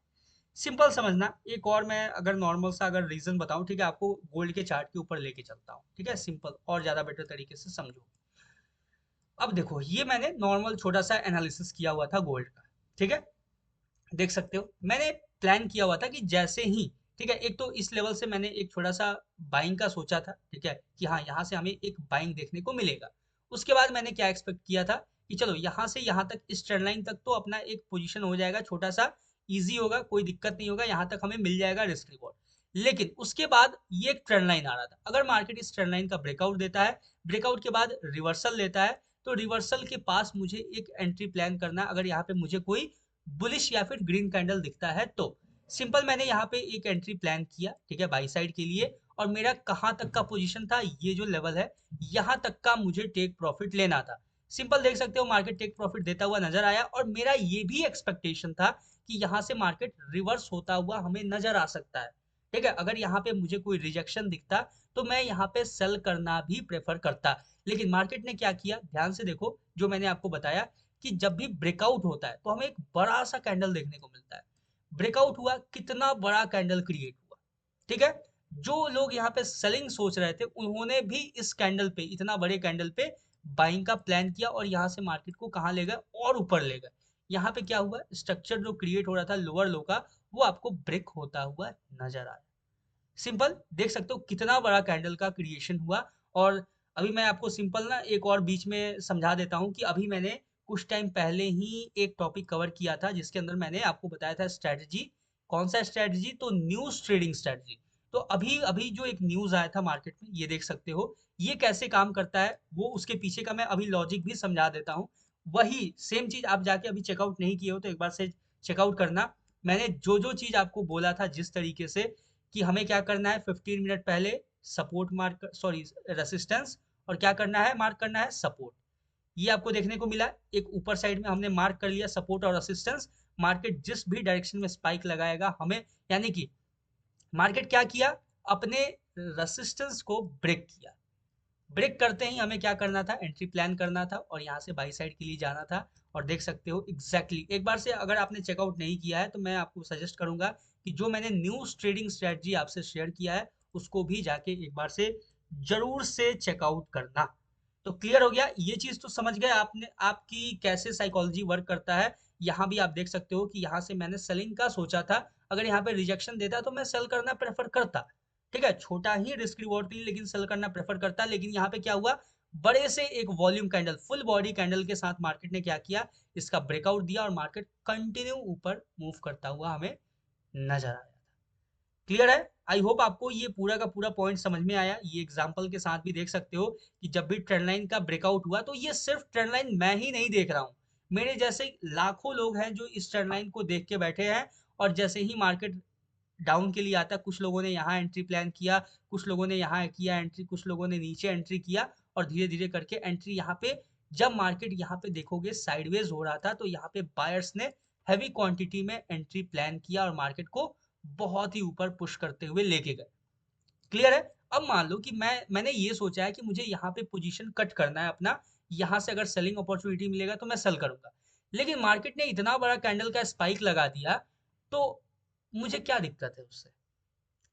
सिंपल समझना, एक और मैं अगर नॉर्मल सा अगर रीजन बताऊं, ठीक है, आपको गोल्ड के चार्ट के ऊपर लेके चलता हूँ, ठीक है, सिंपल और ज्यादा बेटर तरीके से समझो। अब देखो ये मैंने नॉर्मल छोटा सा एनालिसिस किया हुआ था गोल्ड का, ठीक है। देख सकते हो मैंने प्लान किया हुआ था कि जैसे ही, ठीक है, एक तो इस लेवल से मैंने एक थोड़ा सा बाइंग का सोचा था, ठीक है, कि हाँ यहाँ से हमें एक बाइंग देखने को मिलेगा। उसके बाद मैंने क्या एक्सपेक्ट किया था कि चलो यहाँ से यहाँ तक इस ट्रेंड लाइन तक तो अपना एक पोजीशन हो जाएगा छोटा सा, इजी होगा, कोई दिक्कत नहीं होगा, यहाँ तक हमें मिल जाएगा रिस्क रिवॉर्ड। लेकिन उसके बाद ये एक ट्रेंड लाइन आ रहा था, अगर मार्केट इस ट्रेंड लाइन का ब्रेकआउट देता है, ब्रेकआउट के बाद रिवर्सल लेता है, तो रिवर्सल के पास मुझे एक एंट्री प्लान करना है, अगर यहाँ पे मुझे कोई बुलिश या फिर ग्रीन कैंडल दिखता है तो। सिंपल मैंने यहाँ पे एक एंट्री प्लान किया, ठीक है, बाई साइड के लिए, और मेरा कहाँ तक का पोजीशन था, ये जो लेवल है यहाँ तक का मुझे टेक प्रॉफिट लेना था। सिंपल देख सकते हो मार्केट टेक प्रॉफिट देता हुआ नजर आया, और मेरा ये भी एक्सपेक्टेशन था कि यहाँ से मार्केट रिवर्स होता हुआ हमें नजर आ सकता है, ठीक है। अगर यहाँ पे मुझे कोई रिजेक्शन दिखता तो मैं यहाँ पे सेल करना भी प्रेफर करता। लेकिन मार्केट ने क्या किया, ध्यान से देखो, जो मैंने आपको बताया कि जब भी ब्रेकआउट होता है तो हमें एक बड़ा सा कैंडल देखने को मिलता है। ब्रेकआउट हुआ, कितना बड़ा कैंडल क्रिएट हुआ, ठीक है। जो लोग यहाँ पे सेलिंग सोच रहे थे उन्होंने भी इस कैंडल पे, इतना बड़े कैंडल पे बाइंग का प्लान किया, और यहाँ से मार्केट को कहाँ ले गए, और ऊपर ले गए। यहाँ पे क्या हुआ, स्ट्रक्चर जो क्रिएट हो रहा था लोअर लो का, वो आपको ब्रेक होता हुआ नजर आ रहा है। सिंपल देख सकते हो कितना बड़ा कैंडल का क्रिएशन हुआ। और अभी मैं आपको सिंपल ना एक और बीच में समझा देता हूँ कि अभी मैंने कुछ टाइम पहले ही एक टॉपिक कवर किया था जिसके अंदर मैंने आपको बताया था स्ट्रेटजी। कौन सा स्ट्रेटजी, तो न्यूज ट्रेडिंग स्ट्रेटजी। तो अभी अभी जो एक न्यूज आया था मार्केट में, ये देख सकते हो ये कैसे काम करता है, वो उसके पीछे का मैं अभी लॉजिक भी समझा देता हूँ। वही सेम चीज आप जाके अभी चेकआउट नहीं किए हो तो एक बार से चेकआउट करना। मैंने जो जो चीज आपको बोला था जिस तरीके से, कि हमें क्या करना है, 15 मिनट पहले सपोर्ट मार्क, सॉरी रेसिस्टेंस, और क्या करना है, मार्क करना है सपोर्ट। ये आपको देखने को मिला, एक ऊपर साइड में हमने मार्क कर लिया सपोर्ट और रेसिस्टेंस। मार्केट जिस भी डायरेक्शन में स्पाइक लगाएगा हमें, यानी कि मार्केट क्या किया, अपने रेसिस्टेंस को ब्रेक किया। ब्रेक करते ही हमें क्या करना था, एंट्री प्लान करना था और यहाँ से बाई साइड के लिए जाना था। और देख सकते हो एग्जैक्टली exactly, एक बार से अगर आपने चेकआउट नहीं किया है तो मैं आपको सजेस्ट करूंगा कि जो मैंने न्यूज ट्रेडिंग स्ट्रेटजी आपसे शेयर किया है उसको भी जाके एक बार से जरूर से चेकआउट करना। तो क्लियर हो गया, ये चीज तो समझ गए आपने, आपकी कैसे साइकोलॉजी वर्क करता है। यहाँ भी आप देख सकते हो कि यहाँ से मैंने सेलिंग का सोचा था, अगर यहाँ पे रिजेक्शन देता तो मैं सेल करना प्रेफर करता, ठीक है, छोटा ही रिस्क रिवॉर्ड के लिए लेकिन सेल करना प्रेफर करता। लेकिन यहाँ पे क्या हुआ, बड़े से एक volume candle, full body candle के साथ मार्केट ने क्या किया, इसका ब्रेकआउट दिया और मार्केट कंटिन्यू ऊपर मूव करता हुआ हमें नजर आया। क्लियर है, आई होप आपको ये पूरा का पूरा पॉइंट समझ में आया। ये एग्जांपल के साथ भी देख सकते हो कि जब भी ट्रेंड लाइन का ब्रेकआउट हुआ, तो ये सिर्फ ट्रेंड लाइन मैं ही नहीं देख रहा हूँ, मेरे जैसे लाखों लोग हैं जो इस ट्रेंड लाइन को देख के बैठे हैं। और जैसे ही मार्केट डाउन के लिए आता है, कुछ लोगों ने यहाँ एंट्री प्लान किया, कुछ लोगों ने यहाँ किया एंट्री, कुछ लोगों ने नीचे एंट्री किया, और धीरे धीरे करके एंट्री यहाँ पे, जब मार्केट यहाँ पे देखोगे साइडवेज हो रहा था तो यहाँ पे बायर्स ने हैवी क्वांटिटी में एंट्री प्लान किया और मार्केट को बहुत ही ऊपर पुश करते हुए लेके गए। क्लियर है। अब मान लो कि मैंने ये सोचा है कि मुझे यहाँ पे पोजीशन कट करना है अपना, यहाँ से अगर सेलिंग अपॉर्चुनिटी मिलेगा तो मैं सेल करूंगा। लेकिन मार्केट ने इतना बड़ा कैंडल का स्पाइक लगा दिया, तो मुझे क्या दिक्कत है उससे,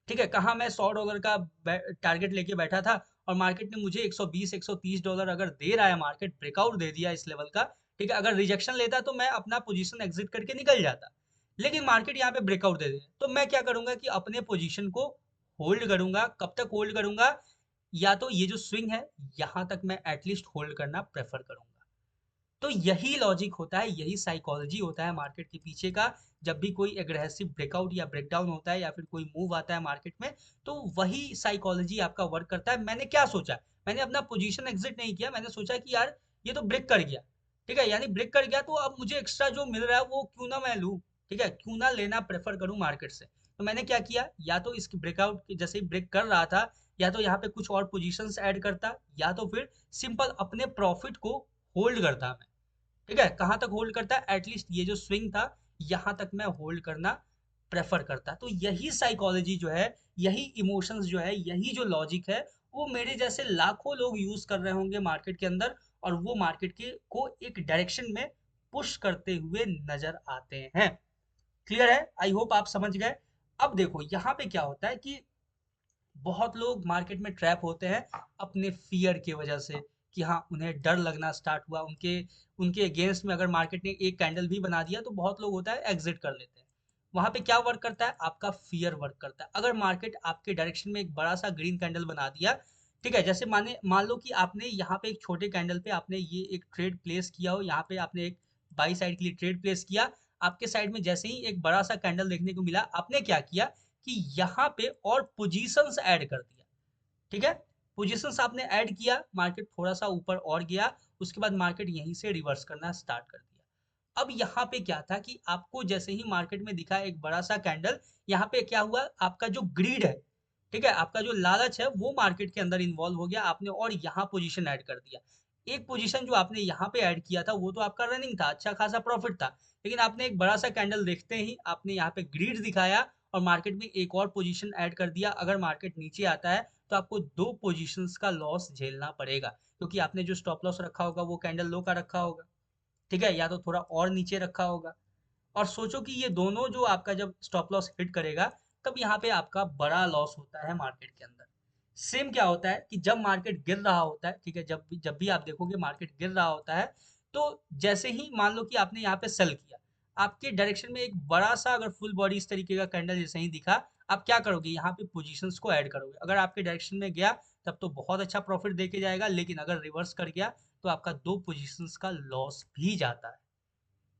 ठीक है। कहाँ मैं $100 का टारगेट लेके बैठा था, और मार्केट ने मुझे 120 $130 अगर दे रहा है, मार्केट ब्रेकआउट दे दिया इस लेवल का, ठीक है, अगर रिजेक्शन लेता तो मैं अपना पोजीशन एग्जिट करके निकल जाता। लेकिन मार्केट यहाँ पे ब्रेकआउट दे दे तो मैं क्या करूंगा कि अपने पोजीशन को होल्ड करूंगा। कब तक होल्ड करूंगा, या तो ये जो स्विंग है यहाँ तक मैं एटलीस्ट होल्ड करना प्रेफर करूंगा। तो यही लॉजिक होता है, यही साइकोलॉजी होता है मार्केट के पीछे का। जब भी कोई एग्रेसिव ब्रेकआउट या ब्रेकडाउन होता है या फिर कोई मूव आता है मार्केट में, तो वही साइकोलॉजी आपका वर्क करता है। मैंने क्या सोचा, मैंने अपना पोजीशन एग्जिट नहीं किया, मैंने सोचा कि यार ये तो ब्रेक कर गया, ठीक है, यानी ब्रेक कर गया तो अब मुझे एक्स्ट्रा जो मिल रहा है वो क्यों ना मैं लूँ, ठीक है, क्यों ना लेना प्रेफर करूँ मार्केट से। तो मैंने क्या किया, या तो इसकी ब्रेकआउट जैसे ही ब्रेक कर रहा था, या तो यहाँ पे कुछ और पोजीशंस ऐड करता, या तो फिर सिंपल अपने प्रॉफिट को होल्ड करता मैं। ठीक है, कहाँ तक होल्ड करता है, एटलीस्ट ये जो स्विंग था यहाँ तक मैं होल्ड करना प्रेफर करता। तो यही साइकोलॉजी जो है, यही इमोशंस जो है, यही जो लॉजिक है, वो मेरे जैसे लाखों लोग यूज कर रहे होंगे मार्केट के अंदर, और वो मार्केट के को एक डायरेक्शन में पुश करते हुए नजर आते हैं। क्लियर है, आई होप आप समझ गए। अब देखो यहाँ पे क्या होता है कि बहुत लोग मार्केट में ट्रैप होते हैं अपने फियर की वजह से, कि हाँ उन्हें डर लगना स्टार्ट हुआ, उनके उनके अगेंस्ट में अगर मार्केट ने एक कैंडल भी बना दिया तो बहुत लोग होता है एग्जिट कर लेते हैं। वहां पे क्या वर्क करता है, आपका फियर वर्क करता है। अगर मार्केट आपके डायरेक्शन में एक बड़ा सा ग्रीन कैंडल बना दिया, ठीक है, जैसे माने मान लो कि आपने यहाँ पे एक छोटे कैंडल पे आपने ये एक ट्रेड प्लेस किया हो, यहाँ पे आपने एक बाई साइड के लिए ट्रेड प्लेस किया, आपके साइड में जैसे ही एक बड़ा सा कैंडल देखने को मिला, आपने क्या किया कि यहाँ पे और पोजीशंस ऐड कर दिया, ठीक है, पोजीशंस आपने ऐड किया, मार्केट थोड़ा सा ऊपर और गया, उसके बाद मार्केट यहीं से रिवर्स करना स्टार्ट कर दिया। अब यहाँ पे क्या था कि आपको जैसे ही मार्केट में दिखा एक बड़ा सा कैंडल, यहाँ पे क्या हुआ, आपका जो ग्रीड है, ठीक है, आपका जो लालच है वो मार्केट के अंदर इन्वॉल्व हो गया, आपने और यहाँ पोजीशन ऐड कर दिया। एक पोजीशन जो आपने यहाँ पे ऐड किया था वो तो आपका रनिंग था, अच्छा खासा प्रॉफिट था, लेकिन आपने एक बड़ा सा कैंडल देखते ही आपने यहाँ पे ग्रीड दिखाया और मार्केट में एक और पोजीशन ऐड कर दिया। अगर मार्केट नीचे आता है तो आपको दो पोजीशंस का लॉस झेलना पड़ेगा, क्योंकि आपने जो स्टॉप लॉस रखा होगा वो कैंडल लो का रखा होगा, ठीक है, या तो थोड़ा और नीचे रखा होगा। और सोचो कि ये दोनों जो आपका जब स्टॉप लॉस हिट करेगा, तब यहाँ पे आपका बड़ा लॉस होता है मार्केट के अंदर। सेम क्या होता है कि जब मार्केट गिर रहा होता है, ठीक है, जब भी आप देखोगे मार्केट गिर रहा होता है, तो जैसे ही मान लो कि आपने यहाँ पे सेल किया, आपके डायरेक्शन में एक बड़ा सा अगर फुल बॉडी इस तरीके का कैंडल जैसे ही दिखा, आप क्या करोगे, यहाँ पे पोजीशंस को ऐड करोगे। अगर आपके डायरेक्शन में गया तब तो बहुत अच्छा प्रॉफिट दे के जाएगा, लेकिन अगर रिवर्स कर गया तो आपका दो पोजीशंस का लॉस भी जाता है,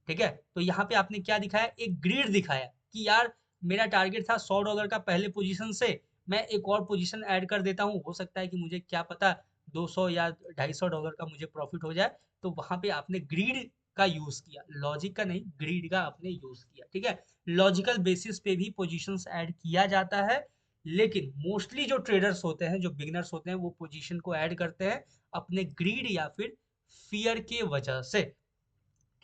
ठीक है। तो यहाँ पे आपने क्या दिखाया, एक ग्रिड दिखाया कि यार मेरा टारगेट था $100 का, पहले पोजीशन से मैं एक और पोजीशन ऐड कर देता हूँ, हो सकता है कि मुझे क्या पता 200 या $250 का मुझे प्रॉफिट हो जाए। तो वहां पे आपने ग्रीड का यूज किया, लॉजिक का नहीं, ग्रीड का आपने यूज किया, ठीक है। लॉजिकल बेसिस पे भी पोजीशंस ऐड किया जाता है, लेकिन मोस्टली जो ट्रेडर्स होते हैं, जो बिगनर्स होते हैं, वो पोजीशन को ऐड करते हैं अपने ग्रीड या फिर फियर के वजह से,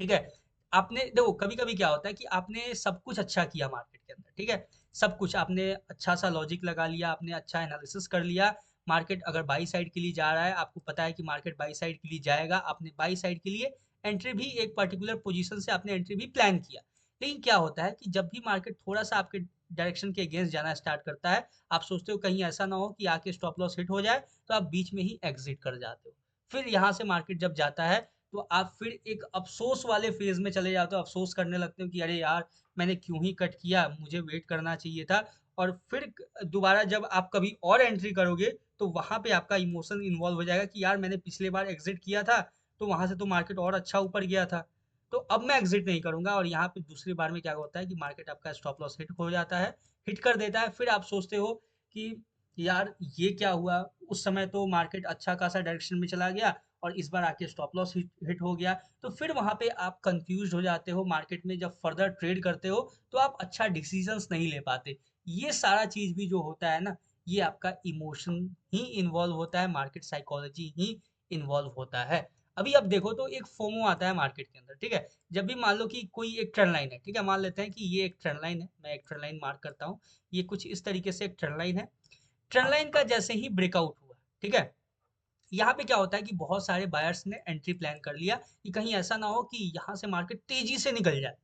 ठीक है। आपने देखो कभी कभी क्या होता है कि आपने सब कुछ अच्छा किया मार्केट के अंदर, ठीक है, सब कुछ आपने अच्छा सा लॉजिक लगा लिया, आपने अच्छा एनालिसिस कर लिया, मार्केट अगर बाई साइड के लिए जा रहा है, आपको पता है कि मार्केट बाई साइड के लिए जाएगा, आपने बाई साइड के लिए एंट्री भी एक पर्टिकुलर पोजीशन से आपने एंट्री भी प्लान किया। लेकिन क्या होता है कि जब भी मार्केट थोड़ा सा आपके डायरेक्शन के अगेंस्ट जाना स्टार्ट करता है, आप सोचते हो कहीं ऐसा ना हो कि आके स्टॉप लॉस हिट हो जाए, तो आप बीच में ही एग्जिट कर जाते हो। फिर यहाँ से मार्केट जब जाता है तो आप फिर एक अफ़सोस वाले फ़ेज़ में चले जाते हो, अफ़सोस करने लगते हो कि अरे यार! मैंने क्यों ही कट किया, मुझे वेट करना चाहिए था। और फिर दोबारा जब आप कभी और एंट्री करोगे, तो वहाँ पे आपका इमोशन इन्वॉल्व हो जाएगा कि यार मैंने पिछले बार एग्ज़िट किया था, तो वहाँ से तो मार्केट और अच्छा ऊपर गया था। तो अब मैं एग्ज़िट नहीं करूँगा, और यहाँ पे दूसरी बार में क्या होता है कि मार्केट आपका स्टॉप लॉस हिट हो जाता है, हिट कर देता है। फिर आप सोचते हो कि यार ये क्या हुआ? उस समय तो मार्केट अच्छा खासा डायरेक्शन में चला गया और इस बार आके स्टॉप लॉस हिट हो गया। तो फिर वहाँ पे आप कंफ्यूज हो जाते हो, मार्केट में जब फर्दर ट्रेड करते हो तो आप अच्छा डिसीजंस नहीं ले पाते। ये सारा चीज़ भी जो होता है ना, ये आपका इमोशन ही इन्वॉल्व होता है, मार्केट साइकोलॉजी ही इन्वॉल्व होता है। अभी अब देखो तो एक फोमो आता है मार्केट के अंदर, ठीक है, जब भी मान लो कि कोई एक ट्रेंड लाइन है, ठीक है, मान लेते हैं कि ये एक ट्रेंड लाइन है, मैं एक ट्रेंड लाइन मार्क करता हूँ, ये कुछ इस तरीके से एक ट्रेंड लाइन है। ट्रेंड लाइन का जैसे ही ब्रेकआउट हुआ, ठीक है, यहाँ पे क्या होता है कि बहुत सारे बायर्स ने एंट्री प्लान कर लिया कि कहीं ऐसा ना हो कि यहाँ से मार्केट तेजी से निकल जाए,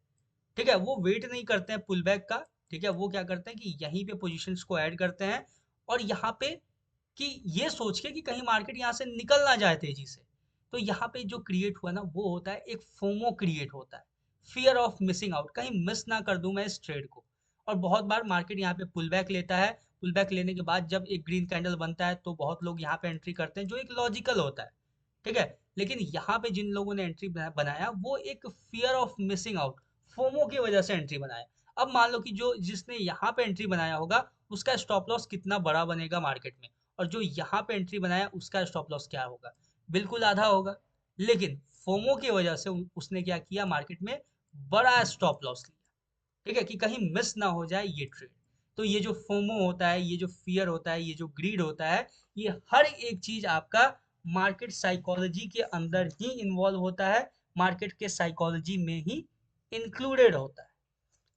ठीक है, वो वेट नहीं करते हैं पुल बैक का, ठीक है, वो क्या करते हैं कि यहीं पे पोजीशंस को ऐड करते हैं, और यहाँ पे कि ये सोच के कि कहीं मार्केट यहाँ से निकल ना जाए तेजी से। तो यहाँ पे जो क्रिएट हुआ ना वो होता है एक फोमो क्रिएट होता है, फियर ऑफ मिसिंग आउट, कहीं मिस ना कर दूं मैं इस ट्रेड को। और बहुत बार मार्केट यहाँ पे पुल बैक लेता है, पुल बैक लेने के बाद जब एक ग्रीन कैंडल बनता है तो बहुत लोग यहाँ पे एंट्री करते हैं, जो एक लॉजिकल होता है, ठीक है? लेकिन यहाँ पे जिन लोगों ने एंट्री बनाया वो एक fear of missing out, FOMO की वजह से एंट्री बनाया। अब मान लो कि जो जिसने यहाँ पे एंट्री बनाया होगा, उसका स्टॉप लॉस कितना बड़ा बनेगा मार्केट में, और जो यहाँ पे एंट्री बनाया उसका स्टॉप लॉस क्या होगा? बिल्कुल आधा होगा। लेकिन फोमो की वजह से उसने क्या किया, मार्केट में बड़ा स्टॉप लॉस लिया। ठीक है, कि कहीं मिस ना हो जाए ये ट्रेड। तो ये जो फोमो होता है, ये जो फियर होता है, ये जो ग्रीड होता है, ये हर एक चीज आपका मार्केट साइकोलॉजी के अंदर ही इन्वॉल्व होता है, मार्केट के साइकोलॉजी में ही इंक्लूडेड होता है।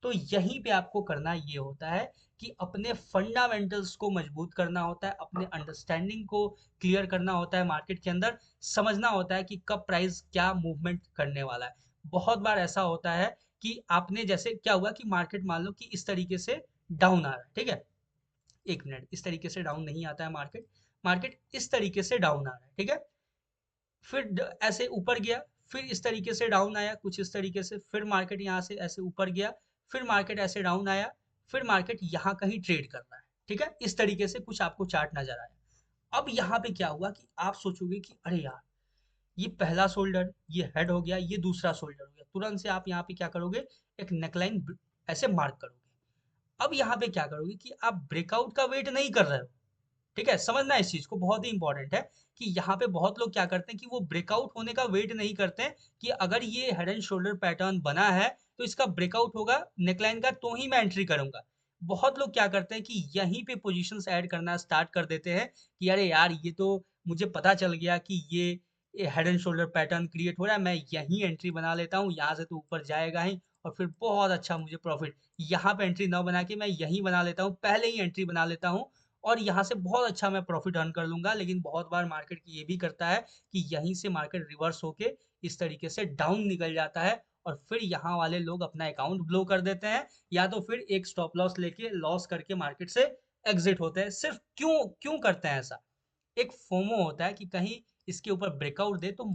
तो यहीं पे आपको करना ये होता है कि अपने फंडामेंटल्स को मजबूत करना होता है, अपने अंडरस्टैंडिंग को क्लियर करना होता है, मार्केट के अंदर समझना होता है कि कब प्राइस क्या मूवमेंट करने वाला है। बहुत बार ऐसा होता है कि आपने जैसे क्या हुआ कि मार्केट मान लो कि इस तरीके से डाउन आ रहा है, ठीक है? एक मिनट, इस तरीके से डाउन नहीं आता है मार्केट, मार्केट इस तरीके से डाउन आ रहा है, ठीक है? फिर ऐसे ऊपर गया, फिर इस तरीके से डाउन आया कुछ इस तरीके से, फिर मार्केट यहाँ से ऐसे ऊपर गया, फिर मार्केट ऐसे डाउन आया, फिर मार्केट यहाँ कहीं ट्रेड कर रहा है, ठीक है? इस तरीके से कुछ आपको चार्ट नजर आया। अब यहाँ पे क्या हुआ कि आप सोचोगे कि अरे यार, ये पहला शोल्डर, ये हेड हो गया, ये दूसरा शोल्डर हो गया, तुरंत से आप यहाँ पे क्या करोगे, एक नेकलाइन ऐसे मार्क करोगे। अब यहाँ पे क्या करोगे कि आप ब्रेकआउट का वेट नहीं कर रहे हो। ठीक है, समझना इस चीज को, बहुत ही इंपॉर्टेंट है कि यहाँ पे बहुत लोग क्या करते हैं कि वो ब्रेकआउट होने का वेट नहीं करते हैं कि अगर ये हेड एंड शोल्डर पैटर्न बना है तो इसका ब्रेकआउट होगा नेकलाइन का तो ही मैं एंट्री करूंगा। बहुत लोग क्या करते हैं कि यहीं पे पोजीशंस ऐड करना स्टार्ट कर देते हैं कि अरे यार, ये तो मुझे पता चल गया कि ये head and shoulder pattern create हो रहा है, मैं यहीं एंट्री बना लेता हूँ, यहाँ से तो ऊपर जाएगा ही और फिर बहुत अच्छा मुझे प्रॉफिट। यहाँ पे एंट्री ना बना के मैं यहीं बना लेता हूँ, पहले ही एंट्री बना लेता हूँ और यहाँ से बहुत अच्छा मैं प्रॉफिट अर्न कर लूंगा। लेकिन बहुत बार मार्केट ये भी करता है कि यहीं से मार्केट रिवर्स होके इस तरीके से डाउन निकल जाता है और फिर यहाँ वाले लोग अपना अकाउंट ब्लो कर देते हैं, या तो फिर एक स्टॉप लॉस लेके लॉस करके मार्केट से एग्जिट होते हैं। सिर्फ क्यों क्यों करते हैं ऐसा? एक फोमो होता है कि कहीं इसके ऊपर ब्रेकआउट दे तो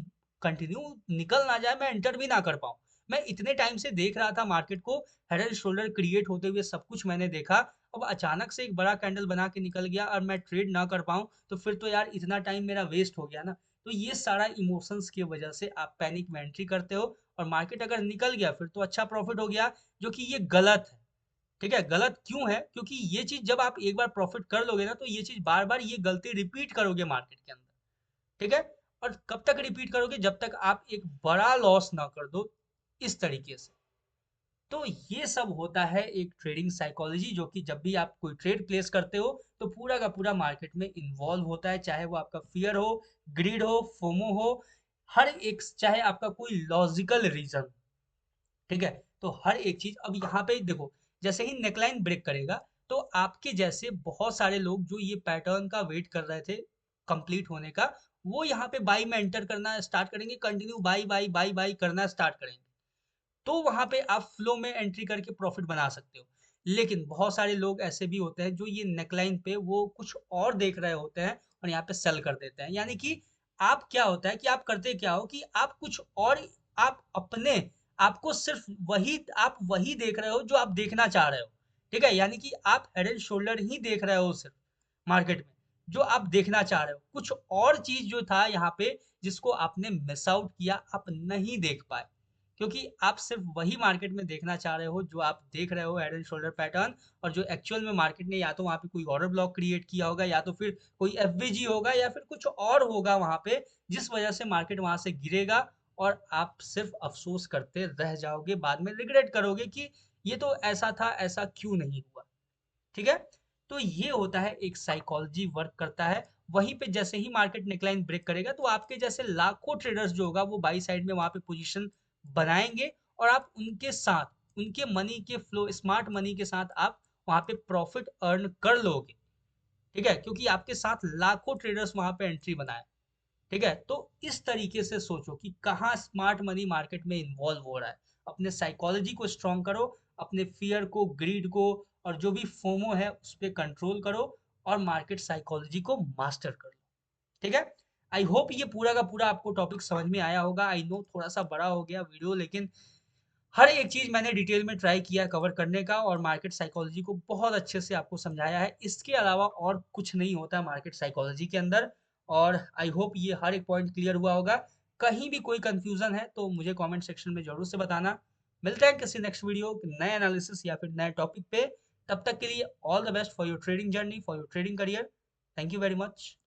कंटिन्यू निकल ना जाए, मैं एंटर भी ना कर पाऊँ। मैं इतने टाइम से देख रहा था मार्केट को, हेड एंड शोल्डर क्रिएट होते हुए सब कुछ मैंने देखा, अब अचानक से एक बड़ा कैंडल बना के निकल गया और मैं ट्रेड ना कर पाऊँ तो फिर तो यार इतना टाइम मेरा वेस्ट हो गया ना। तो ये सारा इमोशंस की वजह से आप पैनिक में एंट्री करते हो और मार्केट अगर निकल गया फिर तो अच्छा प्रॉफिट हो गया, जो कि ये गलत है। ठीक है, गलत क्यों है? क्योंकि ये चीज जब आप एक बार प्रॉफिट कर लोगे ना तो ये चीज बार बार ये गलती रिपीट करोगे मार्केट के अंदर। ठीक है? और कब तक रिपीट करोगे? जब तक आप एक बड़ा लॉस ना कर दो इस तरीके से। तो ये सब होता है एक ट्रेडिंग साइकोलॉजी, जो कि जब भी आप कोई ट्रेड प्लेस करते हो तो पूरा का पूरा मार्केट में इन्वॉल्व होता है, चाहे वो आपका फियर हो, ग्रीड हो, फोमो हो, हर एक, चाहे आपका कोई लॉजिकल रीजन। ठीक है, तो हर एक चीज। अब यहाँ पे देखो, जैसे ही नेकलाइन ब्रेक करेगा तो आपके जैसे बहुत सारे लोग जो ये पैटर्न का वेट कर रहे थे कंप्लीट होने का, वो यहाँ पे बाई में एंटर करना स्टार्ट करेंगे, continue by by by by करना स्टार्ट करेंगे। तो वहां पे आप फ्लो में एंट्री करके प्रॉफिट बना सकते हो। लेकिन बहुत सारे लोग ऐसे भी होते हैं जो ये नेकलाइन पे वो कुछ और देख रहे होते हैं और यहाँ पे सेल कर देते हैं। यानी कि आप क्या होता है कि आप करते क्या हो कि आप कुछ और, आप अपने आपको सिर्फ वही, आप वही देख रहे हो जो आप देखना चाह रहे हो। ठीक है, यानी कि आप हेड एंड शोल्डर ही देख रहे हो सिर्फ मार्केट में, जो आप देखना चाह रहे हो। कुछ और चीज जो था यहाँ पे जिसको आपने मिस आउट किया, आप नहीं देख पाए, क्योंकि आप सिर्फ वही मार्केट में देखना चाह रहे हो जो आप देख रहे हो, हेड एंड शोल्डर पैटर्न। और जो एक्चुअल में मार्केट ने या तो वहाँ पे कोई ऑर्डर ब्लॉक क्रिएट किया होगा, या तो फिर कोई एफवीजी होगा, या फिर कुछ और होगा वहाँ पे, जिस वजह से मार्केट वहाँ से गिरेगा और आप सिर्फ अफसोस करते रह जाओगे, बाद में रिग्रेट करोगे कि ये तो ऐसा था, ऐसा क्यों नहीं हुआ। ठीक है? तो ये होता है, एक साइकोलॉजी वर्क करता है। वहीं पे जैसे ही मार्केट नेकलाइन ब्रेक करेगा तो आपके जैसे लाखों ट्रेडर्स जो होगा वो बाई साइड में वहां पे पोजीशन बनाएंगे और आप उनके साथ, उनके मनी के फ्लो, स्मार्ट मनी के साथ आप वहां पे प्रॉफिट अर्न कर लोगे। ठीक है, क्योंकि आपके साथ लाखों ट्रेडर्स वहां पे एंट्री बनाए। ठीक है, तो इस तरीके से सोचो कि कहाँ स्मार्ट मनी मार्केट में इन्वॉल्व हो रहा है। अपने साइकोलॉजी को स्ट्रॉन्ग करो, अपने फियर को, ग्रीड को और जो भी फोमो है उस पर कंट्रोल करो और मार्केट साइकोलॉजी को मास्टर करो। ठीक है, आई होप ये पूरा का पूरा आपको टॉपिक समझ में आया होगा। आई नो थोड़ा सा बड़ा हो गया वीडियो, लेकिन हर एक चीज मैंने डिटेल में ट्राई किया कवर करने का और मार्केट साइकोलॉजी को बहुत अच्छे से आपको समझाया है। इसके अलावा और कुछ नहीं होता है मार्केट साइकोलॉजी के अंदर। और आई होप ये हर एक पॉइंट क्लियर हुआ होगा। कहीं भी कोई कंफ्यूजन है तो मुझे कमेंट सेक्शन में ज़रूर से बताना। मिलते हैं किसी नेक्स्ट वीडियो, नए एनालिसिस या फिर नए टॉपिक पे। तब तक के लिए all the best for your trading journey, for your trading career. Thank you very much.